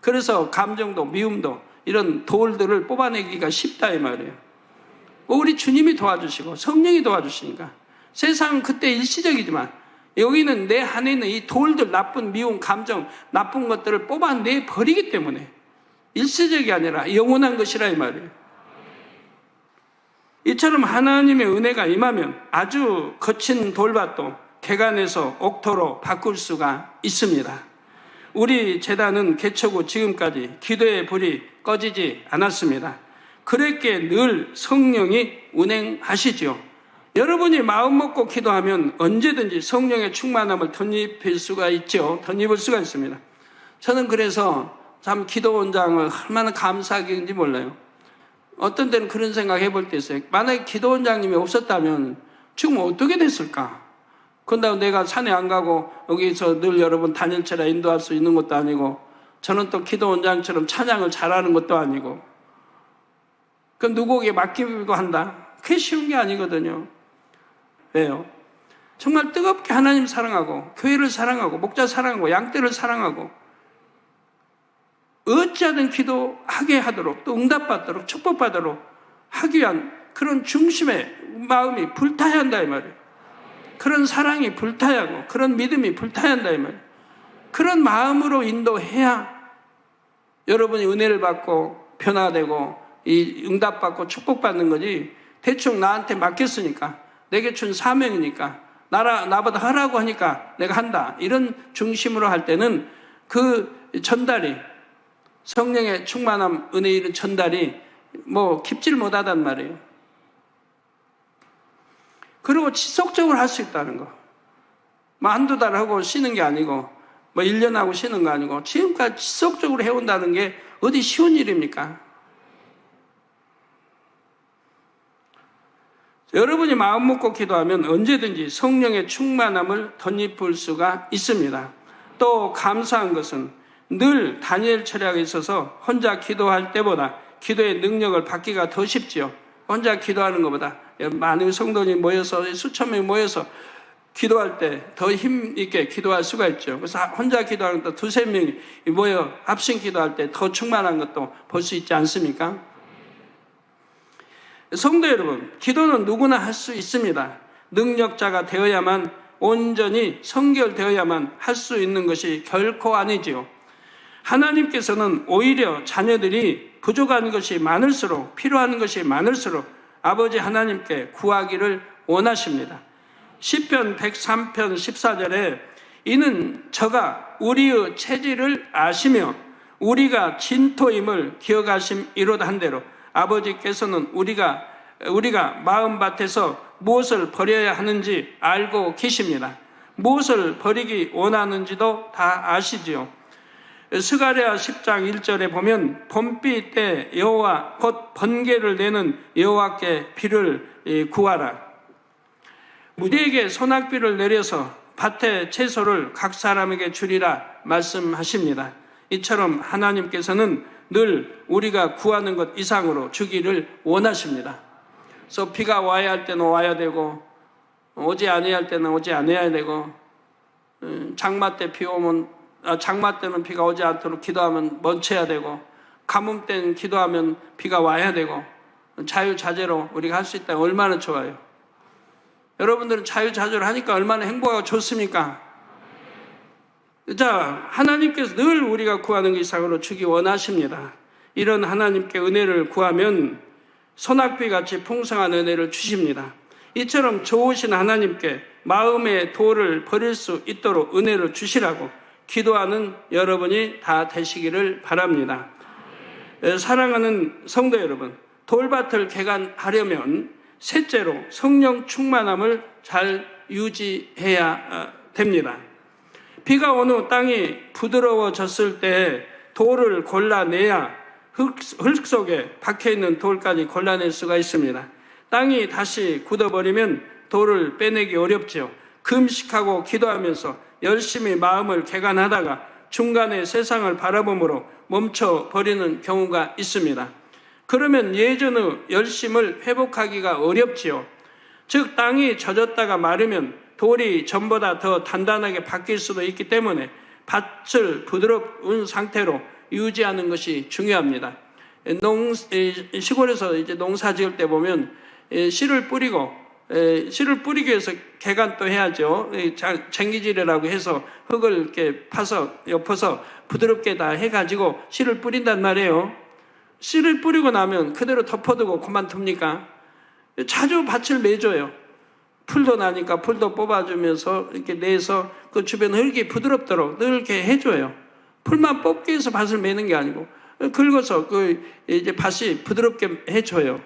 그래서 감정도 미움도 이런 돌들을 뽑아내기가 쉽다 이 말이에요. 우리 주님이 도와주시고 성령이 도와주시니까. 세상은 그때 일시적이지만 여기는 내 안에 있는 이 돌들, 나쁜 미움, 감정, 나쁜 것들을 뽑아내 버리기 때문에 일시적이 아니라 영원한 것이라 이 말이에요. 이처럼 하나님의 은혜가 임하면 아주 거친 돌밭도 개간에서 옥토로 바꿀 수가 있습니다. 우리 재단은 개척 후 지금까지 기도의 불이 꺼지지 않았습니다. 그렇게 늘 성령이 운행하시죠. 여러분이 마음 먹고 기도하면 언제든지 성령의 충만함을 덧입힐 수가 있죠. 덧입을 수가 있습니다. 저는 그래서 참 기도원장을 얼마나 감사하게인지 몰라요. 어떤 때는 그런 생각 해볼 때 있어요. 만약에 기도원장님이 없었다면 지금 어떻게 됐을까? 그런다고 내가 산에 안 가고 여기서 늘 여러분 단일체라 인도할 수 있는 것도 아니고, 저는 또 기도원장처럼 찬양을 잘하는 것도 아니고, 그 누구에게 맡기고 한다? 그게 쉬운 게 아니거든요. 왜요? 정말 뜨겁게 하나님 사랑하고 교회를 사랑하고 목자 사랑하고 양떼를 사랑하고 어찌하든 기도하게 하도록, 또 응답받도록 축복받도록 하기 위한 그런 중심의 마음이 불타야 한다 이 말이에요. 그런 사랑이 불타야 하고 그런 믿음이 불타야 한다 이 말이에요. 그런 마음으로 인도해야 여러분이 은혜를 받고 변화되고 이 응답받고 축복받는 거지, 대충 나한테 맡겼으니까, 내게 준 사명이니까, 나보다 하라고 하니까 내가 한다, 이런 중심으로 할 때는 그 전달이, 성령의 충만함, 은혜의 이런 전달이 깊질 못하단 말이에요. 그리고 지속적으로 할 수 있다는 거. 한두 달 하고 쉬는 게 아니고 1년 하고 쉬는 거 아니고 지금까지 지속적으로 해온다는 게 어디 쉬운 일입니까? 여러분이 마음 먹고 기도하면 언제든지 성령의 충만함을 덧입을 수가 있습니다. 또 감사한 것은 늘 다니엘 철학에 있어서 혼자 기도할 때보다 기도의 능력을 받기가 더 쉽지요. 혼자 기도하는 것보다 많은 성도들이 모여서, 수천 명이 모여서 기도할 때 더 힘있게 기도할 수가 있죠. 그래서 혼자 기도하는 것도 두세 명이 모여 합심 기도할 때 더 충만한 것도 볼 수 있지 않습니까? 성도 여러분, 기도는 누구나 할 수 있습니다. 능력자가 되어야만, 온전히 성결되어야만 할 수 있는 것이 결코 아니지요. 하나님께서는 오히려 자녀들이 부족한 것이 많을수록, 필요한 것이 많을수록 아버지 하나님께 구하기를 원하십니다. 시편 103편 14절에 이는 저가 우리의 체질을 아시며 우리가 진토임을 기억하심이로다 한 대로 아버지께서는 우리가 마음밭에서 무엇을 버려야 하는지 알고 계십니다. 무엇을 버리기 원하는지도 다 아시지요. 스가랴 10장 1절에 보면 봄비 때 여호와 곧 번개를 내는 여호와께 비를 구하라. 우리에게 소낙비를 내려서 밭의 채소를 각 사람에게 주리라 말씀하십니다. 이처럼 하나님께서는 늘 우리가 구하는 것 이상으로 주기를 원하십니다. 그래서 비가 와야 할 때는 와야 되고 오지 아니해야 할 때는 오지 아니해야 되고, 장마 때 비 오면 장마 때는 비가 오지 않도록 기도하면 멈춰야 되고, 가뭄 때는 기도하면 비가 와야 되고, 자유자재로 우리가 할 수 있다면 얼마나 좋아요. 여러분들은 자유자재로 하니까 얼마나 행복하고 좋습니까? 자, 하나님께서 늘 우리가 구하는 것 이상으로 주기 원하십니다. 이런 하나님께 은혜를 구하면 소낙비같이 풍성한 은혜를 주십니다. 이처럼 좋으신 하나님께 마음의 돌을 버릴 수 있도록 은혜를 주시라고 기도하는 여러분이 다 되시기를 바랍니다. 사랑하는 성도 여러분, 돌밭을 개간하려면 셋째로 성령 충만함을 잘 유지해야 됩니다. 비가 온 후 땅이 부드러워졌을 때 돌을 골라내야 흙 속에 박혀있는 돌까지 골라낼 수가 있습니다. 땅이 다시 굳어버리면 돌을 빼내기 어렵죠. 금식하고 기도하면서 열심히 마음을 개간하다가 중간에 세상을 바라봄으로 멈춰버리는 경우가 있습니다. 그러면 예전의 열심을 회복하기가 어렵지요. 즉 땅이 젖었다가 마르면 돌이 전보다 더 단단하게 바뀔 수도 있기 때문에 밭을 부드러운 상태로 유지하는 것이 중요합니다. 시골에서 이제 농사 지을 때 보면 씨를 뿌리기 위해서 개간도 해야죠. 쟁기질이라고 해서 흙을 이렇게 파서 엎어서 부드럽게 다 해가지고 씨를 뿌린단 말이에요. 씨를 뿌리고 나면 그대로 덮어두고 그만둡니까? 자주 밭을 내줘요. 풀도 나니까 풀도 뽑아주면서 이렇게 내서 그 주변 흙이 부드럽도록 늘 이렇게 해줘요. 풀만 뽑기 위해서 밭을 매는 게 아니고 긁어서 이제 밭이 부드럽게 해줘요.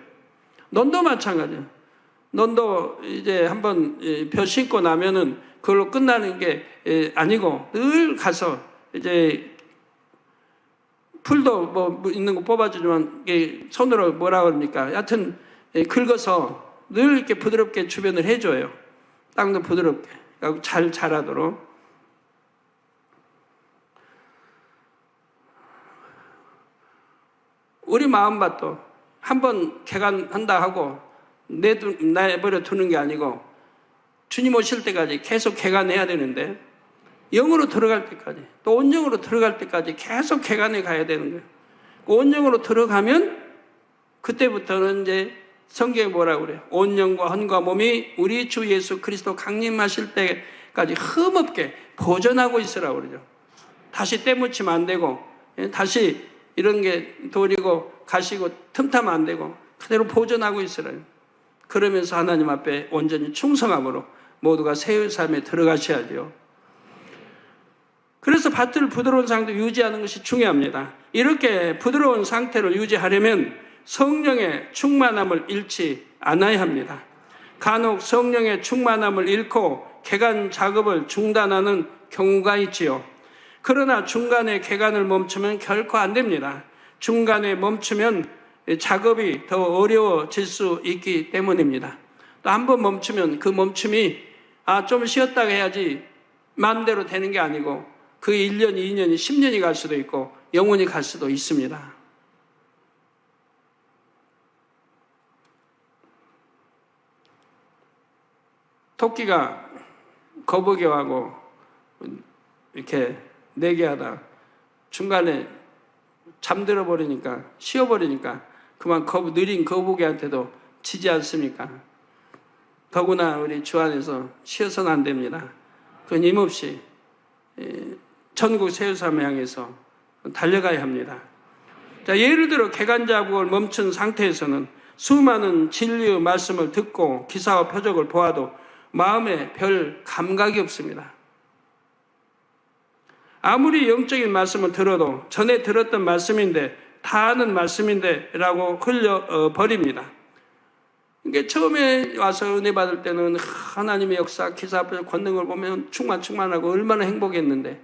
논도 마찬가지예요. 논도 이제 한번 벼 심고 나면은 그걸로 끝나는 게 아니고 늘 가서 이제 풀도 뭐 있는 거 뽑아주지만 손으로 뭐라 그럽니까? 하여튼 긁어서 늘 이렇게 부드럽게 주변을 해줘요. 땅도 부드럽게 잘 자라도록. 우리 마음밭도 한번 개간한다 하고 내버려 두는 게 아니고 주님 오실 때까지 계속 개간해야 되는데 영으로 들어갈 때까지 또 온영으로 들어갈 때까지 계속 개간해 가야 되는 거예요. 온영으로 들어가면 그때부터는 이제 성경에 뭐라고 그래요? 온영과 혼과 몸이 우리 주 예수 그리스도 강림하실 때까지 흠없게 보존하고 있으라고 그러죠. 다시 때묻히면 안 되고 다시 이런 게 돌이고 가시고 틈타면 안 되고 그대로 보존하고 있으라요. 그러면서 하나님 앞에 온전히 충성함으로 모두가 새의 삶에 들어가셔야죠. 그래서 밭을 부드러운 상태로 유지하는 것이 중요합니다. 이렇게 부드러운 상태를 유지하려면 성령의 충만함을 잃지 않아야 합니다. 간혹 성령의 충만함을 잃고 개간 작업을 중단하는 경우가 있지요. 그러나 중간에 개간을 멈추면 결코 안 됩니다. 중간에 멈추면 작업이 더 어려워질 수 있기 때문입니다. 또 한 번 멈추면 그 멈춤이 좀 쉬었다가 해야지 마음대로 되는 게 아니고 그 1년, 2년이 10년이 갈 수도 있고 영원히 갈 수도 있습니다. 토끼가 거북이하고 이렇게 내기하다 중간에 잠들어 버리니까 쉬어버리니까 그만 느린 거북이한테도 지지 않습니까? 더구나 우리 주 안에서 쉬어서는 안 됩니다. 그건 힘없이 전국 새우삼 향해서 달려가야 합니다. 자, 예를 들어 개간작업을 멈춘 상태에서는 수많은 진리의 말씀을 듣고 기사와 표적을 보아도 마음에 별 감각이 없습니다. 아무리 영적인 말씀을 들어도 전에 들었던 말씀인데 다 아는 말씀인데 라고 흘려버립니다. 그러니까 처음에 와서 은혜 받을 때는 하나님의 역사, 기사 앞에서 걷는 걸 보면 충만하고 얼마나 행복했는데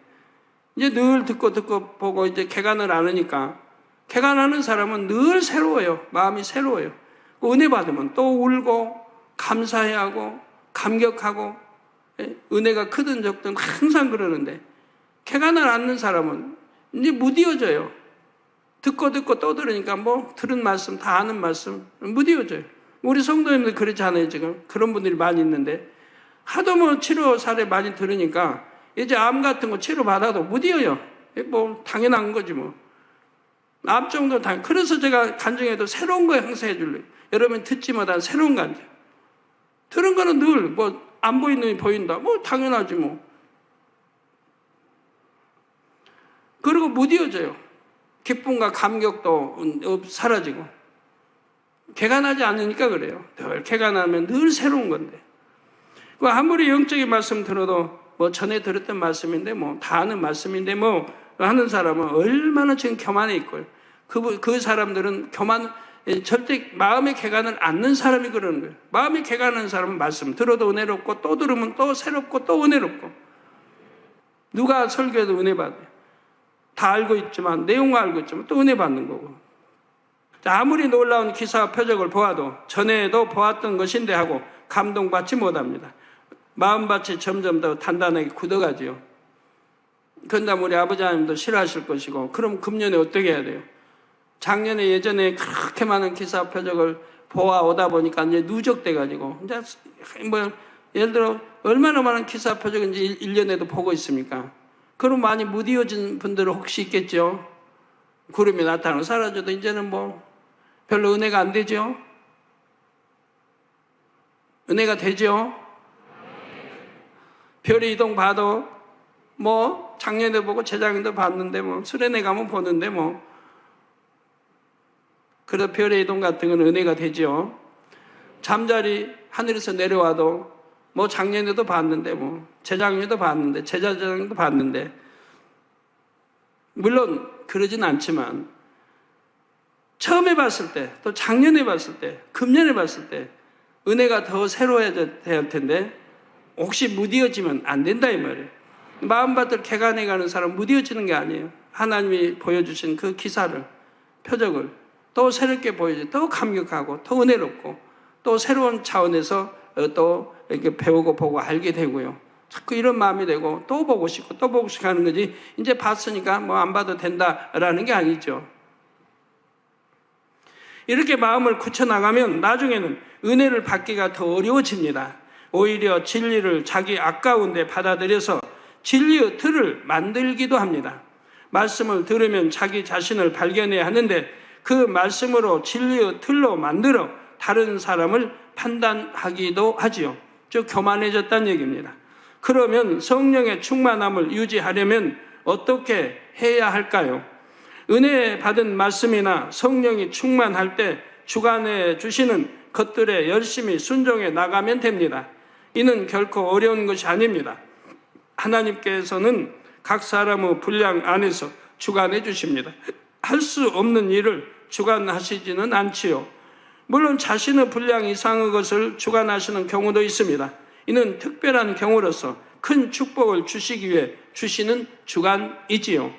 이제 늘 듣고 보고 이제 개간을 안 하니까 개간하는 사람은 늘 새로워요. 마음이 새로워요. 은혜 받으면 또 울고 감사해야 하고 감격하고 은혜가 크든 적든 항상 그러는데 개간을 않는 사람은 이제 무디어져요. 듣고 또 들으니까 뭐 들은 말씀 다 아는 말씀 무디어져요. 우리 성도님들 그렇지 않아요 지금? 그런 분들이 많이 있는데 하도 뭐 치료 사례 많이 들으니까 이제 암 같은 거 치료 받아도 무디어요. 뭐 당연한 거지 뭐. 암 정도 그래서 제가 간증해도 새로운 거 항상 해줄래요. 여러분 듣지 못한 새로운 간증. 들은 거는 늘 뭐 안 보이는 게 보인다. 뭐 당연하지 뭐. 그리고 무뎌져요. 기쁨과 감격도 사라지고. 개가 나지 않으니까 그래요. 늘 개가 나면 늘 새로운 건데. 아무리 영적인 말씀 들어도 뭐 전에 들었던 말씀인데 뭐 다 아는 말씀인데 뭐 하는 사람은 얼마나 지금 교만해 있고요. 그 사람들은 절대 마음의 개간을 않는 사람이 그러는 거예요. 마음의 개간하는 사람은 말씀 들어도 은혜롭고 또 들으면 또 새롭고 또 은혜롭고. 누가 설교해도 은혜 받아요. 다 알고 있지만 내용을 알고 있지만 또 은혜 받는 거고. 아무리 놀라운 기사와 표적을 보아도 전에도 보았던 것인데 하고 감동받지 못합니다. 마음밭이 점점 더 단단하게 굳어가지요. 그런데 우리 아버지 하나님도 싫어하실 것이고, 그럼 금년에 어떻게 해야 돼요? 작년에 예전에 그렇게 많은 기사 표적을 보아오다 보니까 이제 누적돼가지고, 이제 뭐 예를 들어 얼마나 많은 기사 표적인지 1년에도 보고 있습니까? 그럼 많이 무디어진 분들은 혹시 있겠죠? 구름이 나타나고 사라져도 이제는 뭐 별로 은혜가 안 되죠? 은혜가 되죠? 별의 이동 봐도 뭐 작년에 보고 재작년도 봤는데 뭐 수련회 가면 보는데 뭐 그래도 별의 이동 같은 건 은혜가 되죠. 잠자리 하늘에서 내려와도 뭐 작년에도 봤는데 뭐 재작년에도 봤는데 재작년에도 봤는데 물론 그러진 않지만 처음에 봤을 때 또 작년에 봤을 때 금년에 봤을 때 은혜가 더 새로워져야 될 텐데 혹시 무디어지면 안 된다 이 말이에요. 마음밭을 개간해가는 사람은 무디어지는 게 아니에요. 하나님이 보여주신 그 기사를 표적을 또 새롭게 보여줘 또 감격하고 또 은혜롭고 또 새로운 차원에서 또 이렇게 배우고 보고 알게 되고요. 자꾸 이런 마음이 되고 또 보고 싶고 또 보고 싶고 하는 거지 이제 봤으니까 뭐 안 봐도 된다라는 게 아니죠. 이렇게 마음을 굳혀나가면 나중에는 은혜를 받기가 더 어려워집니다. 오히려 진리를 자기 아까운 데 받아들여서 진리의 틀을 만들기도 합니다. 말씀을 들으면 자기 자신을 발견해야 하는데 그 말씀으로 진리의 틀로 만들어 다른 사람을 판단하기도 하지요. 즉 교만해졌다는 얘기입니다. 그러면 성령의 충만함을 유지하려면 어떻게 해야 할까요? 은혜 받은 말씀이나 성령이 충만할 때 주관해 주시는 것들에 열심히 순종해 나가면 됩니다. 이는 결코 어려운 것이 아닙니다. 하나님께서는 각 사람의 분량 안에서 주관해 주십니다. 할 수 없는 일을 주관하시지는 않지요. 물론 자신의 분량 이상의 것을 주관하시는 경우도 있습니다. 이는 특별한 경우로서 큰 축복을 주시기 위해 주시는 주관이지요.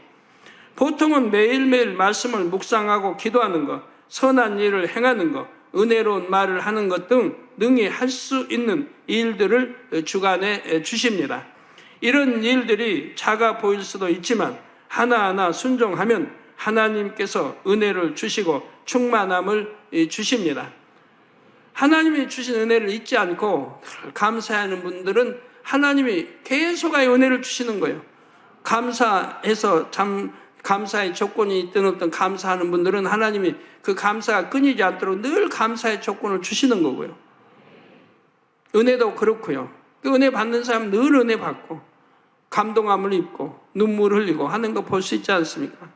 보통은 매일매일 말씀을 묵상하고 기도하는 것, 선한 일을 행하는 것, 은혜로운 말을 하는 것 등 능히 할 수 있는 일들을 주관해 주십니다. 이런 일들이 작아 보일 수도 있지만 하나하나 순종하면 하나님께서 은혜를 주시고 충만함을 주십니다. 하나님이 주신 은혜를 잊지 않고 감사하는 분들은 하나님이 계속 은혜를 주시는 거예요. 감사해서 감사의 조건이 있든 없든 감사하는 분들은 하나님이 그 감사가 끊이지 않도록 늘 감사의 조건을 주시는 거고요. 은혜도 그렇고요. 그 은혜 받는 사람 늘 은혜 받고 감동함을 입고 눈물 흘리고 하는 거 볼 수 있지 않습니까?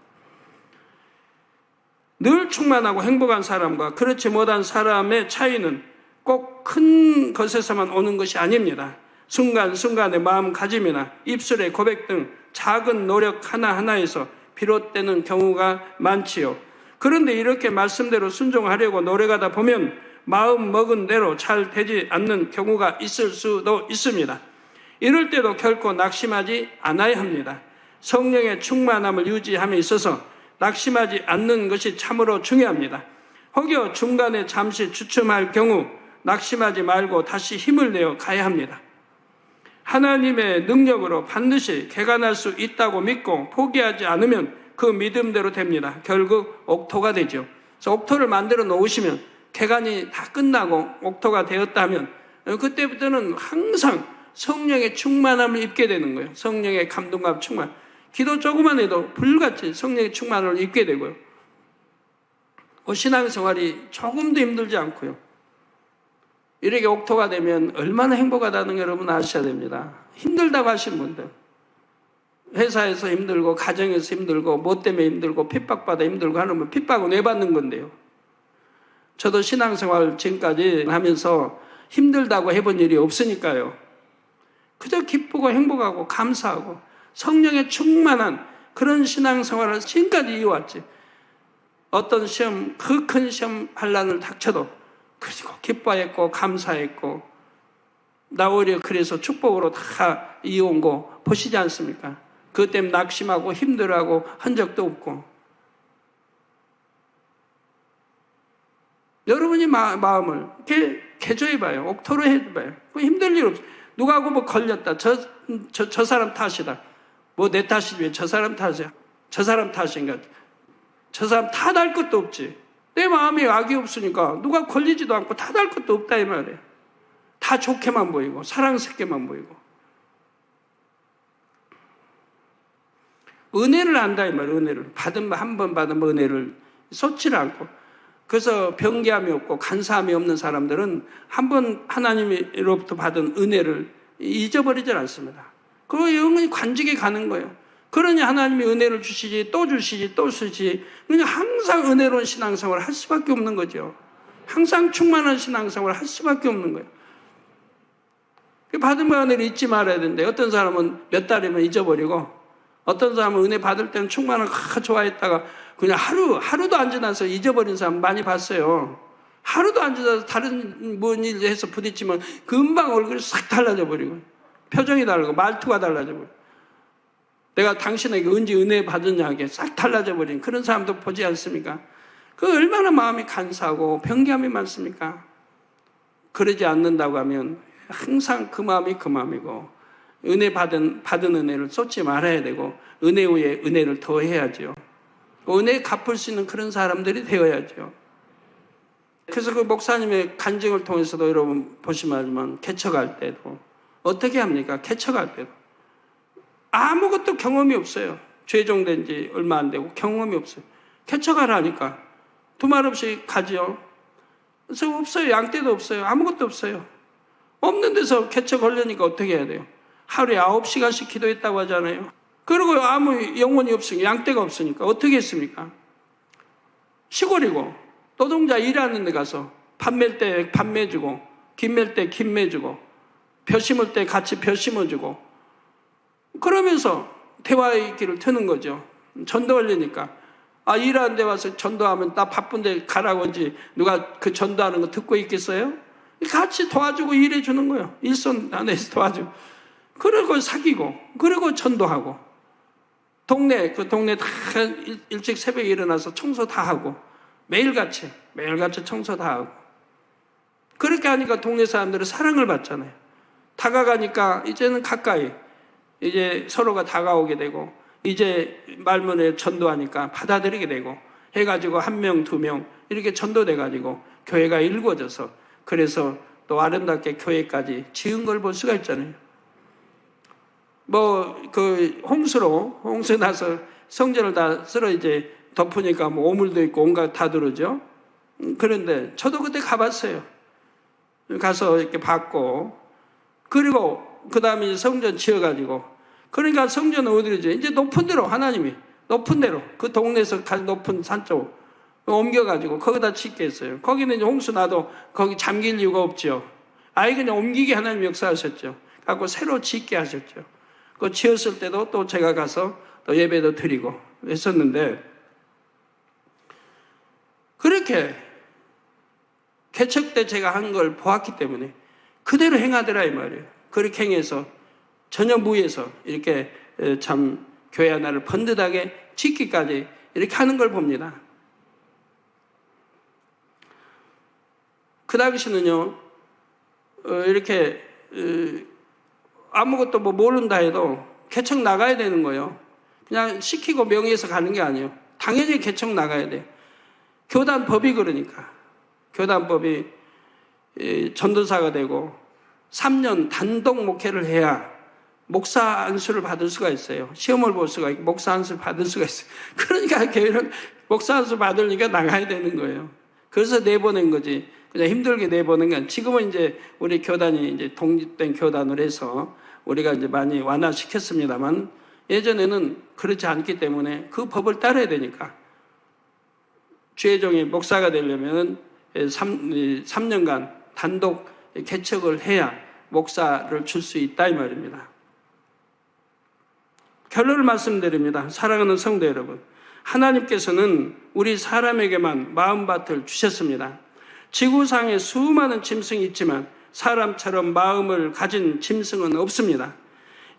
늘 충만하고 행복한 사람과 그렇지 못한 사람의 차이는 꼭 큰 것에서만 오는 것이 아닙니다. 순간순간의 마음가짐이나 입술의 고백 등 작은 노력 하나하나에서 비롯되는 경우가 많지요. 그런데 이렇게 말씀대로 순종하려고 노력하다 보면 마음 먹은 대로 잘 되지 않는 경우가 있을 수도 있습니다. 이럴 때도 결코 낙심하지 않아야 합니다. 성령의 충만함을 유지함에 있어서 낙심하지 않는 것이 참으로 중요합니다. 혹여 중간에 잠시 주춤할 경우 낙심하지 말고 다시 힘을 내어 가야 합니다. 하나님의 능력으로 반드시 개간할 수 있다고 믿고 포기하지 않으면 그 믿음대로 됩니다. 결국 옥토가 되죠. 그래서 옥토를 만들어 놓으시면 개간이 다 끝나고 옥토가 되었다면 그때부터는 항상 성령의 충만함을 입게 되는 거예요. 성령의 감동과 충만. 기도 조금만 해도 불같이 성령의 충만을 입게 되고요. 신앙생활이 조금도 힘들지 않고요. 이렇게 옥토가 되면 얼마나 행복하다는 게 여러분 아셔야 됩니다. 힘들다고 하신 분들 회사에서 힘들고 가정에서 힘들고 뭐 때문에 힘들고 핍박받아 힘들고 하면 핍박은 왜 받는 건데요? 저도 신앙생활 지금까지 하면서 힘들다고 해본 일이 없으니까요. 그저 기쁘고 행복하고 감사하고 성령에 충만한 그런 신앙생활을 지금까지 이어왔지. 어떤 시험, 그 큰 시험 환난을 닥쳐도 그리고 기뻐했고 감사했고 나 오히려 그래서 축복으로 다 이어온 거 보시지 않습니까? 그것 때문에 낙심하고 힘들어하고 한 적도 없고. 여러분이 마음을 개조해봐요. 옥토로 해봐요. 힘들 일 없어요. 누가 하고 뭐 걸렸다. 저 사람 탓이다. 뭐 내 탓이지 왜 저 사람 탓이야. 저 사람 탓인가. 저 사람 탓할 것도 없지. 내 마음에 악이 없으니까 누가 걸리지도 않고 탓할 것도 없다 이 말이에요. 다 좋게만 보이고 사랑스럽게만 보이고. 은혜를 안다 이 말이에요. 은혜를. 한 번 받은 은혜를 쏟지를 않고. 그래서 변개함이 없고 간사함이 없는 사람들은 한 번 하나님으로부터 받은 은혜를 잊어버리지 않습니다. 그거 영원히 관직에 가는 거예요. 그러니 하나님이 은혜를 주시지 또 주시지 또 주시지. 그러니까 항상 은혜로운 신앙생활을 할 수밖에 없는 거죠. 항상 충만한 신앙생활을 할 수밖에 없는 거예요. 받은 은혜를 잊지 말아야 되는데 어떤 사람은 몇 달이면 잊어버리고 어떤 사람은 은혜 받을 때는 충만한 좋아했다가 그냥 하루도 안 지나서 잊어버린 사람 많이 봤어요. 하루도 안 지나서 다른 뭔 일 해서 부딪히면 금방 얼굴이 싹 달라져 버리고 표정이 달라지고 말투가 달라져 버리고 내가 당신에게 언제 은혜 받았냐 하게 싹 달라져 버린 그런 사람도 보지 않습니까? 그 얼마나 마음이 간사하고 변개함이 많습니까? 그러지 않는다고 하면 항상 그 마음이 그 마음이고 은혜 받은 은혜를 쏟지 말아야 되고 은혜 후에 은혜를 더해야죠. 은혜 갚을 수 있는 그런 사람들이 되어야죠. 그래서 그 목사님의 간증을 통해서도 여러분 보시면 개척할 때도 어떻게 합니까? 개척할 때도 아무것도 경험이 없어요. 죄종된 지 얼마 안 되고 경험이 없어요. 개척하라니까 두말 없이 가지요. 그래서 없어요. 양떼도 없어요. 아무것도 없어요. 없는 데서 개척하려니까 어떻게 해야 돼요? 하루에 9시간씩 기도했다고 하잖아요. 그리고 아무 영혼이 없으니까 양떼가 없으니까 어떻게 했습니까? 시골이고 노동자 일하는 데 가서 밥 맬 때 밥 매주고 김 맬 때 김 매주고 벼 심을 때 같이 벼 심어주고 그러면서 대화의 길을 트는 거죠. 전도하려니까 일하는 데 와서 전도하면 나 바쁜데 가라고 하지 누가 그 전도하는 거 듣고 있겠어요? 같이 도와주고 일해주는 거예요. 일손 안에서 도와주고 그리고 사귀고 그리고 전도하고 그 동네 다 일찍 새벽에 일어나서 청소 다 하고 매일같이 청소 다 하고 그렇게 하니까 동네 사람들은 사랑을 받잖아요. 다가가니까 이제는 가까이 이제 서로가 다가오게 되고 이제 말문에 전도하니까 받아들이게 되고 해가지고 1명, 2명 이렇게 전도돼가지고 교회가 일궈져서 그래서 또 아름답게 교회까지 지은 걸 볼 수가 있잖아요. 홍수 나서 성전을 다 쓸어 이제 덮으니까 오물도 있고 온갖 다 들어오죠. 그런데 저도 그때 가봤어요. 가서 이렇게 봤고, 그리고 그 다음에 성전 지어가지고, 그러니까 성전은 어디로죠? 이제 높은 데로 하나님이 높은 데로 그 동네에서 높은 산 쪽 옮겨가지고 거기다 짓게 했어요. 거기는 이제 홍수 나도 거기 잠길 이유가 없죠. 그냥 옮기게 하나님 역사하셨죠. 갖고 새로 짓게 하셨죠. 그 지었을 때도 또 제가 가서 또 예배도 드리고 했었는데 그렇게 개척 때 제가 한 걸 보았기 때문에 그대로 행하더라 이 말이에요. 그렇게 행해서 전혀 무에서 이렇게 참 교회 하나를 번듯하게 짓기까지 이렇게 하는 걸 봅니다. 그 당시는요 이렇게 아무것도 모른다 해도 개척 나가야 되는 거예요. 그냥 시키고 명의에서 가는 게 아니에요. 당연히 개척 나가야 돼요. 교단법이 그러니까. 교단법이 전도사가 되고 3년 단독 목회를 해야 목사 안수를 받을 수가 있어요. 시험을 볼 수가 있고 목사 안수를 받을 수가 있어요. 그러니까 교회는 목사 안수 받으니까 나가야 되는 거예요. 그래서 내보낸 거지. 그냥 힘들게 내보낸 게 아니라 지금은 이제 우리 교단이 이제 독립된 교단으로 해서 우리가 이제 많이 완화시켰습니다만 예전에는 그렇지 않기 때문에 그 법을 따라야 되니까 주의종이 목사가 되려면 3년간 단독 개척을 해야 목사를 줄 수 있다 이 말입니다. 결론을 말씀드립니다. 사랑하는 성도 여러분, 하나님께서는 우리 사람에게만 마음밭을 주셨습니다. 지구상에 수많은 짐승이 있지만 사람처럼 마음을 가진 짐승은 없습니다.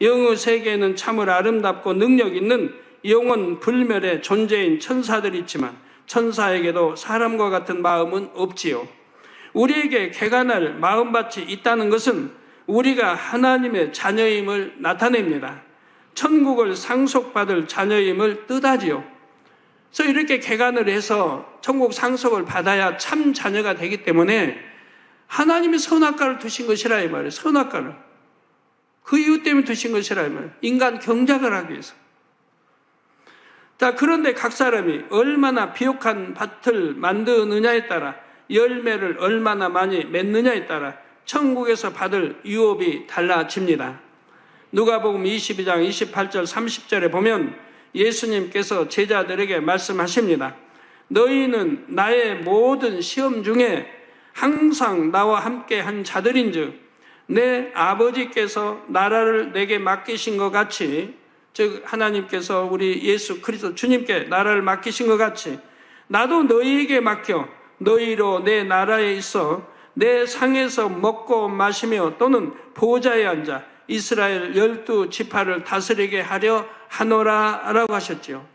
영의 세계에는 참으로 아름답고 능력 있는 영원 불멸의 존재인 천사들이 있지만 천사에게도 사람과 같은 마음은 없지요. 우리에게 개간할 마음밭이 있다는 것은 우리가 하나님의 자녀임을 나타냅니다. 천국을 상속받을 자녀임을 뜻하지요. 그래서 이렇게 개간을 해서 천국 상속을 받아야 참 자녀가 되기 때문에 하나님이 선악과를 두신 것이라 이 말이에요. 선악과를. 그 이유 때문에 두신 것이라 이 말이에요. 인간 경작을 하기 위해서. 자, 그런데 각 사람이 얼마나 비옥한 밭을 만드느냐에 따라 열매를 얼마나 많이 맺느냐에 따라 천국에서 받을 유업이 달라집니다. 누가복음 22장 28절 30절에 보면 예수님께서 제자들에게 말씀하십니다. 너희는 나의 모든 시험 중에 항상 나와 함께 한 자들인즉 내 아버지께서 나라를 내게 맡기신 것 같이, 즉 하나님께서 우리 예수 그리스도 주님께 나라를 맡기신 것 같이 나도 너희에게 맡겨 너희로 내 나라에 있어 내 상에서 먹고 마시며 또는 보좌에 앉아 이스라엘 12지파를 다스리게 하려 하노라 라고 하셨지요.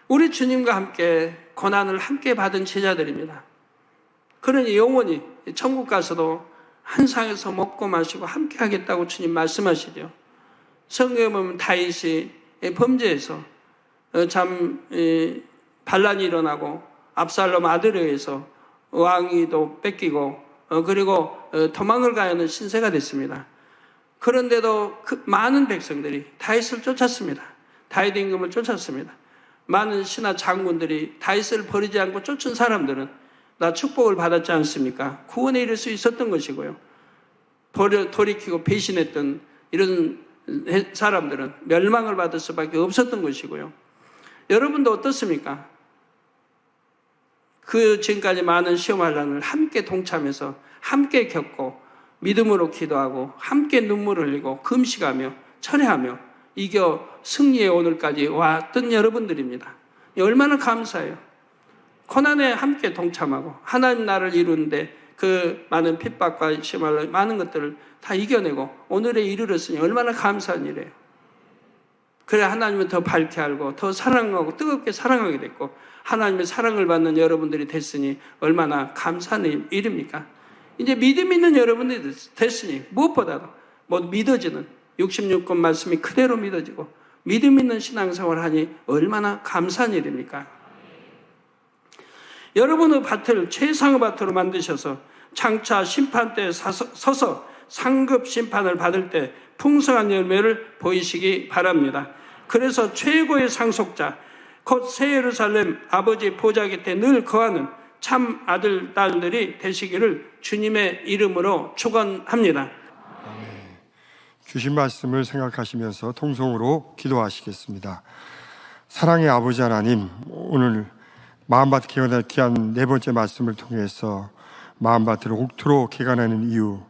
우리 주님과 함께 고난을 함께 받은 제자들입니다. 그러니 영원히 천국 가서도 한 상에서 먹고 마시고 함께 하겠다고 주님 말씀하시죠. 성경에 보면 다윗이 범죄에서 반란이 일어나고 압살롬 아들에 의해서 왕위도 뺏기고 그리고 도망을 가야 하는 신세가 됐습니다. 그런데도 그 많은 백성들이 다윗을 쫓았습니다. 다윗 임금을 쫓았습니다. 많은 신하 장군들이 다윗을 버리지 않고 쫓은 사람들은 나 축복을 받았지 않습니까? 구원에 이를 수 있었던 것이고요. 돌이키고 배신했던 이런 사람들은 멸망을 받을 수밖에 없었던 것이고요. 여러분도 어떻습니까? 그 지금까지 많은 시험환란을 함께 동참해서 함께 겪고 믿음으로 기도하고 함께 눈물을 흘리고 금식하며 철회하며 이겨 승리의 오늘까지 왔던 여러분들입니다. 얼마나 감사해요. 고난에 함께 동참하고 하나님 나라를 이루는데 그 많은 핍박과 시험을 많은 것들을 다 이겨내고 오늘에 이르렀으니 얼마나 감사한 일이에요. 그래 하나님을 더 밝게 알고 더 사랑하고 뜨겁게 사랑하게 됐고 하나님의 사랑을 받는 여러분들이 됐으니 얼마나 감사한 일입니까? 이제 믿음 있는 여러분들이 됐으니 무엇보다도 믿어지는 66권 말씀이 그대로 믿어지고 믿음 있는 신앙생활을 하니 얼마나 감사한 일입니까? 여러분의 밭을 최상의 밭으로 만드셔서 장차 심판대에 서서 상급 심판을 받을 때 풍성한 열매를 보이시기 바랍니다. 그래서 최고의 상속자 곧 새 예루살렘 아버지 보좌 곁에 늘 거하는 참 아들, 딸들이 되시기를 주님의 이름으로 축원합니다. 주신 말씀을 생각하시면서 통성으로 기도하시겠습니다. 사랑의 아버지 하나님, 오늘 마음밭 개간할 귀한 네 번째 말씀을 통해서 마음밭을 옥토로 개간하는 이유,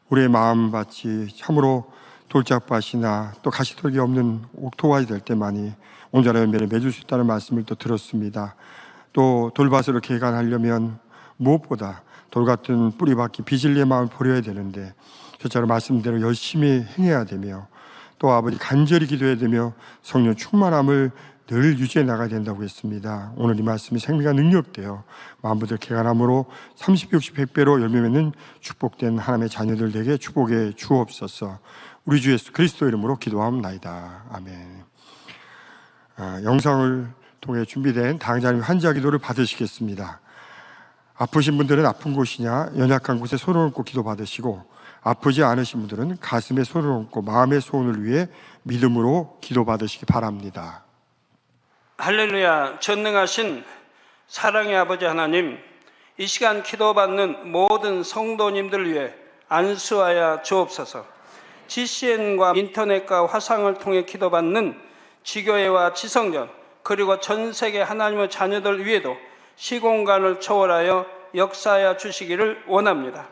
우리의 마음밭이 참으로 돌짝밭이나 또 가시떨기 없는 옥토가 될 때만이 온전한 열매를 맺을 수 있다는 말씀을 또 들었습니다. 또 돌밭으로 개간하려면 무엇보다 돌같은 뿌리 박힌 비질리의 마음을 버려야 되는데 저처럼 말씀대로 열심히 행해야 되며 또 아버지 간절히 기도해야 되며 성령 충만함을 늘 유지해 나가야 된다고 했습니다. 오늘 이 말씀이 생명과 능력되어 마음부터 개간함으로 30, 60, 100배로 열매 맺는 축복된 하나님의 자녀들 되게 축복해 주옵소서. 우리 주 예수 그리스도 이름으로 기도하옵나이다. 아멘. 영상을 통해 준비된 당자님 환자 기도를 받으시겠습니다. 아프신 분들은 아픈 곳이냐 연약한 곳에 손을 얹고 기도 받으시고 아프지 않으신 분들은 가슴에 손을 얹고 마음의 소원을 위해 믿음으로 기도 받으시기 바랍니다. 할렐루야. 전능하신 사랑의 아버지 하나님, 이 시간 기도받는 모든 성도님들 위해 안수하여 주옵소서. GCN과 인터넷과 화상을 통해 기도받는 지교회와 지성전, 그리고 전 세계 하나님의 자녀들 위에도 시공간을 초월하여 역사하여 주시기를 원합니다.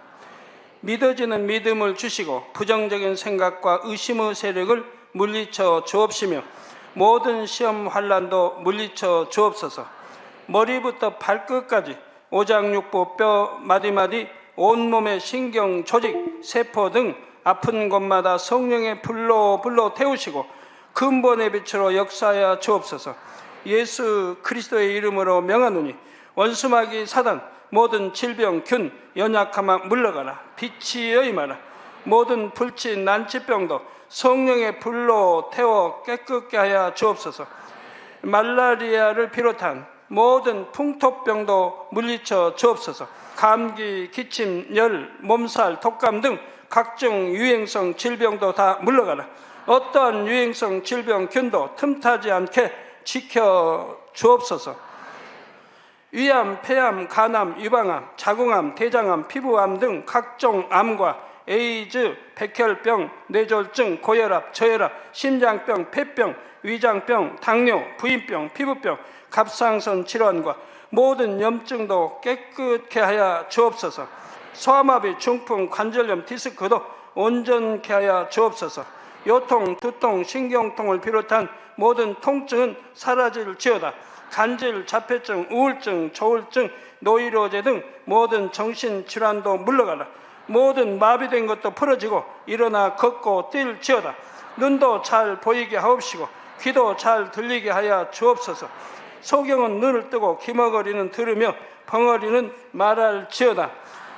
믿어지는 믿음을 주시고 부정적인 생각과 의심의 세력을 물리쳐 주옵시며 모든 시험 환난도 물리쳐 주옵소서. 머리부터 발끝까지 오장육부 뼈 마디마디 온몸의 신경 조직 세포 등 아픈 곳마다 성령의 불로 태우시고 근본의 빛으로 역사하여 주옵소서. 예수 그리스도의 이름으로 명하노니 원수마귀 사단 모든 질병 균 연약함아 물러가라. 빛이여 임하라. 모든 불치 난치병도 성령의 불로 태워 깨끗게 하여 주옵소서. 말라리아를 비롯한 모든 풍토병도 물리쳐 주옵소서. 감기, 기침, 열, 몸살, 독감 등 각종 유행성 질병도 다 물러가라. 어떠한 유행성 질병 균도 틈타지 않게 지켜 주옵소서. 위암, 폐암, 간암, 유방암, 자궁암, 대장암, 피부암 등 각종 암과 에이즈, 백혈병, 뇌졸중, 고혈압, 저혈압, 심장병, 폐병, 위장병, 당뇨, 부인병, 피부병, 갑상선 질환과 모든 염증도 깨끗게 하여 주옵소서. 소아마비, 중풍, 관절염, 디스크도 온전케 하여 주옵소서. 요통, 두통, 신경통을 비롯한 모든 통증은 사라질지어다. 간질, 자폐증, 우울증, 조울증, 노이로제 등 모든 정신질환도 물러가라. 모든 마비된 것도 풀어지고 일어나 걷고 뛸지어다. 눈도 잘 보이게 하옵시고 귀도 잘 들리게 하여 주옵소서. 소경은 눈을 뜨고 기머거리는 들으며 벙어리는 말할지어다.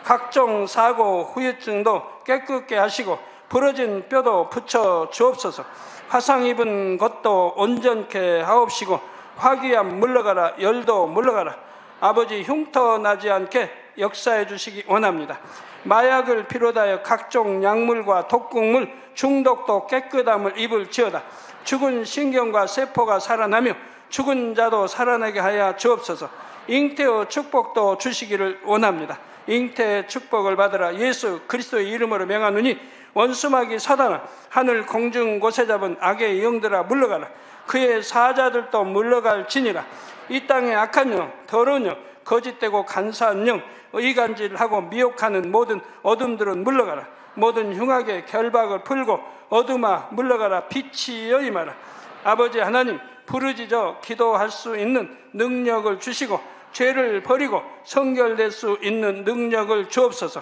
각종 사고, 후유증도 깨끗게 하시고 부러진 뼈도 붙여 주옵소서. 화상 입은 것도 온전케 하옵시고 화기암 물러가라. 열도 물러가라. 아버지 흉터 나지 않게 역사해 주시기 원합니다. 마약을 비롯하여 각종 약물과 독극물 중독도 깨끗함을 입을지어다. 죽은 신경과 세포가 살아나며 죽은 자도 살아나게 하여 주옵소서. 잉태의 축복도 주시기를 원합니다. 잉태의 축복을 받으라. 예수 그리스도의 이름으로 명하노니 원수마귀 사단아, 하늘 공중 곳에 잡은 악의 영들아 물러가라. 그의 사자들도 물러갈지니라. 이 땅의 악한 영, 더러운 영, 거짓되고 간사한 영, 이간질하고 미혹하는 모든 어둠들은 물러가라. 모든 흉악의 결박을 풀고 어둠아 물러가라. 빛이여 임하라. 아버지 하나님, 부르짖어 기도할 수 있는 능력을 주시고 죄를 버리고 성결될 수 있는 능력을 주옵소서.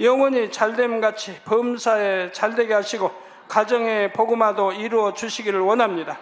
영원히 잘됨같이 범사에 잘되게 하시고 가정의 복음화도 이루어 주시기를 원합니다.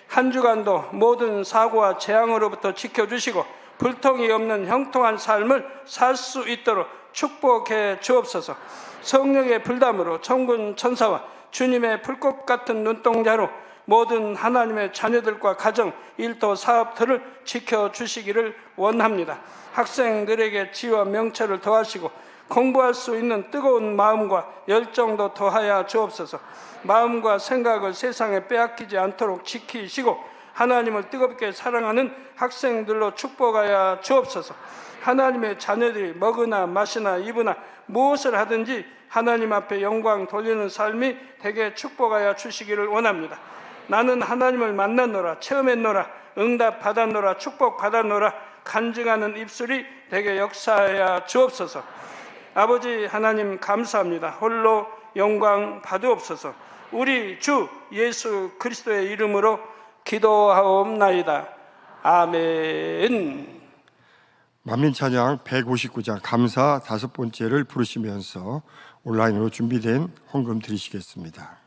한 주간도 모든 사고와 재앙으로부터 지켜주시고 불통이 없는 형통한 삶을 살 수 있도록 축복해 주옵소서. 성령의 불담으로 천군 천사와 주님의 불꽃 같은 눈동자로 모든 하나님의 자녀들과 가정, 일터, 사업들을 지켜주시기를 원합니다. 학생들에게 지혜와 명철을 더하시고 공부할 수 있는 뜨거운 마음과 열정도 더하여 주옵소서. 마음과 생각을 세상에 빼앗기지 않도록 지키시고 하나님을 뜨겁게 사랑하는 학생들로 축복하여 주옵소서. 하나님의 자녀들이 먹으나 마시나 입으나 무엇을 하든지 하나님 앞에 영광 돌리는 삶이 되게 축복하여 주시기를 원합니다. 나는 하나님을 만났노라, 체험했노라, 응답 받았노라, 축복 받았노라 간증하는 입술이 되게 역사하여 주옵소서. 아버지 하나님 감사합니다. 홀로 영광 받으옵소서. 우리 주 예수 그리스도의 이름으로 기도하옵나이다. 아멘. 만민찬양 159장 감사 5번째를 부르시면서 온라인으로 준비된 헌금 드리시겠습니다.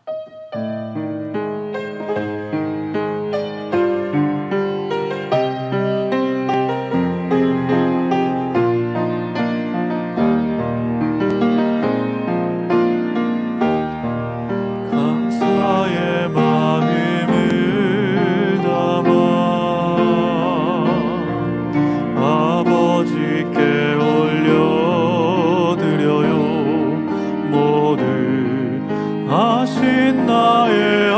하신 나의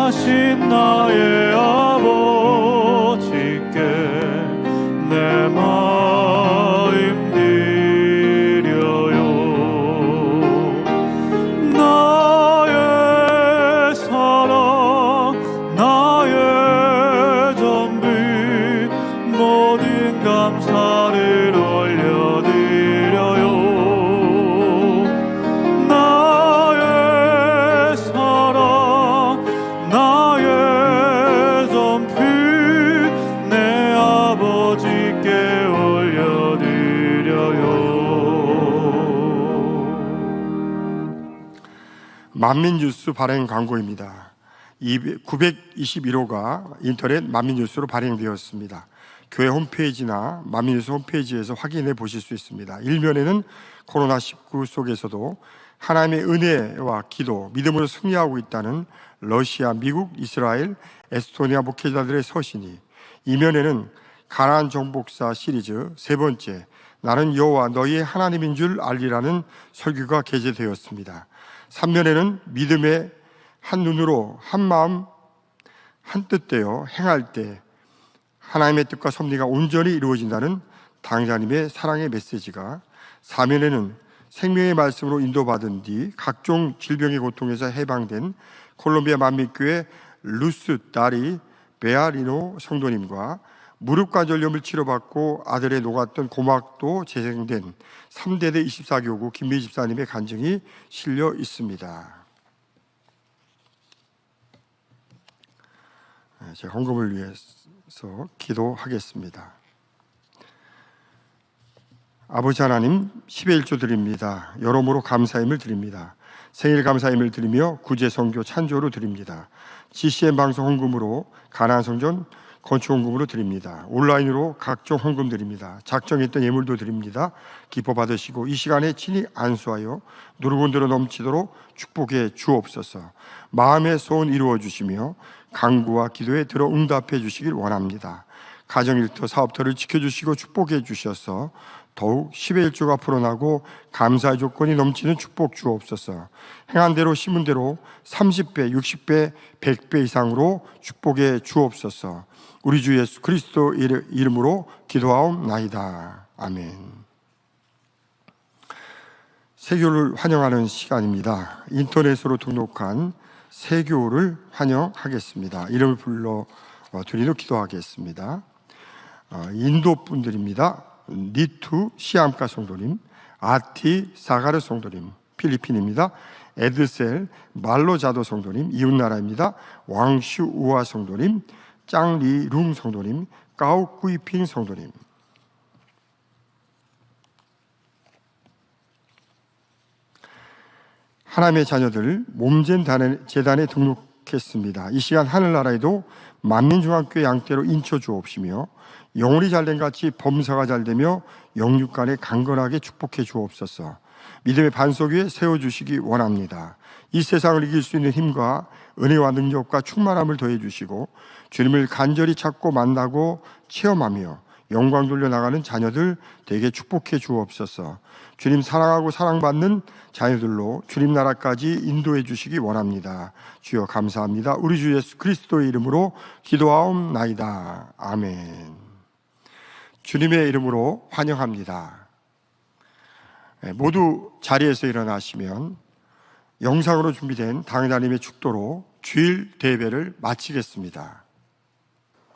하신 나의 아버지께 내 마음 드려요. 나의 사랑 나의 전부 모든 감사를 올려드려요. 나의 사랑 나의 전부 내 아버지께 올려드려요. 만민뉴스 발행 광고입니다. 921호가 인터넷 만민뉴스로 발행되었습니다. 교회 홈페이지나 만민뉴스 홈페이지에서 확인해 보실 수 있습니다. 일면에는 코로나19 속에서도 하나님의 은혜와 기도, 믿음으로 승리하고 있다는 러시아, 미국, 이스라엘, 에스토니아 목회자들의 서신이, 이면에는 가나안 정복사 시리즈 세 번째 나는 여호와 너희의 하나님인 줄 알리라는 설교가 게재되었습니다. 3면에는 믿음의 한 눈으로 한 마음 한 뜻되어 행할 때 하나님의 뜻과 섭리가 온전히 이루어진다는 당자님의 사랑의 메시지가, 4면에는 생명의 말씀으로 인도받은 뒤 각종 질병의 고통에서 해방된 콜롬비아 만민교회 루스 다리 베아리노 성도님과 무릎 관절염을 치료받고 아들의 녹았던 고막도 재생된 3대대 24교구 김미 집사님의 간증이 실려 있습니다. 제가 헌금을 위해서 기도하겠습니다. 아버지 하나님, 10의 1조 드립니다. 여러모로 감사임을 드립니다. 생일 감사임을 드리며 구제 선교 찬조로 드립니다. GCN 방송 헌금으로 가나안 성전 건축 헌금으로 드립니다. 온라인으로 각종 헌금 드립니다. 작정했던 예물도 드립니다. 기뻐 받으시고 이 시간에 친히 안수하여 누르고 들어 넘치도록 축복해 주옵소서. 마음의 소원 이루어 주시며 간구와 기도에 들어 응답해 주시길 원합니다. 가정일터 사업터를 지켜주시고 축복해 주셔서 더욱 10의 1조가 풀어나고 감사의 조건이 넘치는 축복 주옵소서. 행한 대로 심은 대로 30배, 60배, 100배 이상으로 축복해 주옵소서. 우리 주 예수 그리스도 이름으로 기도하옵나이다. 아멘. 세교를 환영하는 시간입니다. 인터넷으로 등록한 세교를 환영하겠습니다. 이름을 불러 드리며 기도하겠습니다. 인도 분들입니다. 니투 시암카 성도님, 아티 사가르 성도님, 필리핀입니다. 에드셀 말로자도 성도님, 이웃나라입니다. 왕슈 우아 성도님, 짱리룽 성도님, 까오꾸이핑 성도님. 하나님의 자녀들 몸젠 재단에 등록했습니다. 이 시간 하늘나라에도 만민중앙교회 양떼로 인쳐 주옵시며 영혼이 잘된 같이 범사가 잘되며 영육간에 강건하게 축복해 주옵소서. 믿음의 반석 위에 세워주시기 원합니다. 이 세상을 이길 수 있는 힘과 은혜와 능력과 충만함을 더해 주시고 주님을 간절히 찾고 만나고 체험하며 영광 돌려나가는 자녀들 되게 축복해 주옵소서. 주님 사랑하고 사랑받는 자녀들로 주님 나라까지 인도해 주시기 원합니다. 주여 감사합니다. 우리 주 예수 그리스도의 이름으로 기도하옵나이다. 아멘. 주님의 이름으로 환영합니다. 모두 자리에서 일어나시면 영상으로 준비된 당자님의 축도로 주일 대배를 마치겠습니다.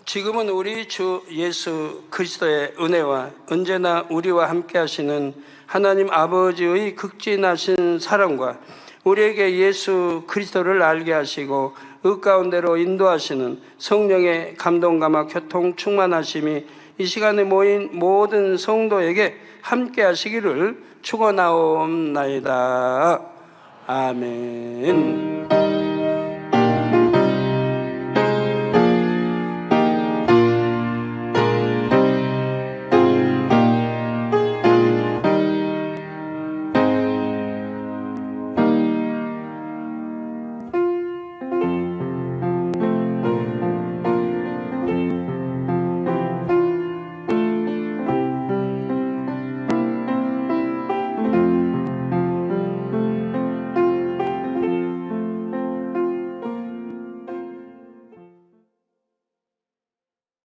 지금은 우리 주 예수 그리스도의 은혜와 언제나 우리와 함께 하시는 하나님 아버지의 극진하신 사랑과 우리에게 예수 그리스도를 알게 하시고 그 가운데로 인도하시는 성령의 감동감화 교통 충만하심이 이 시간에 모인 모든 성도에게 함께 하시기를 축원하옵나이다. 아멘.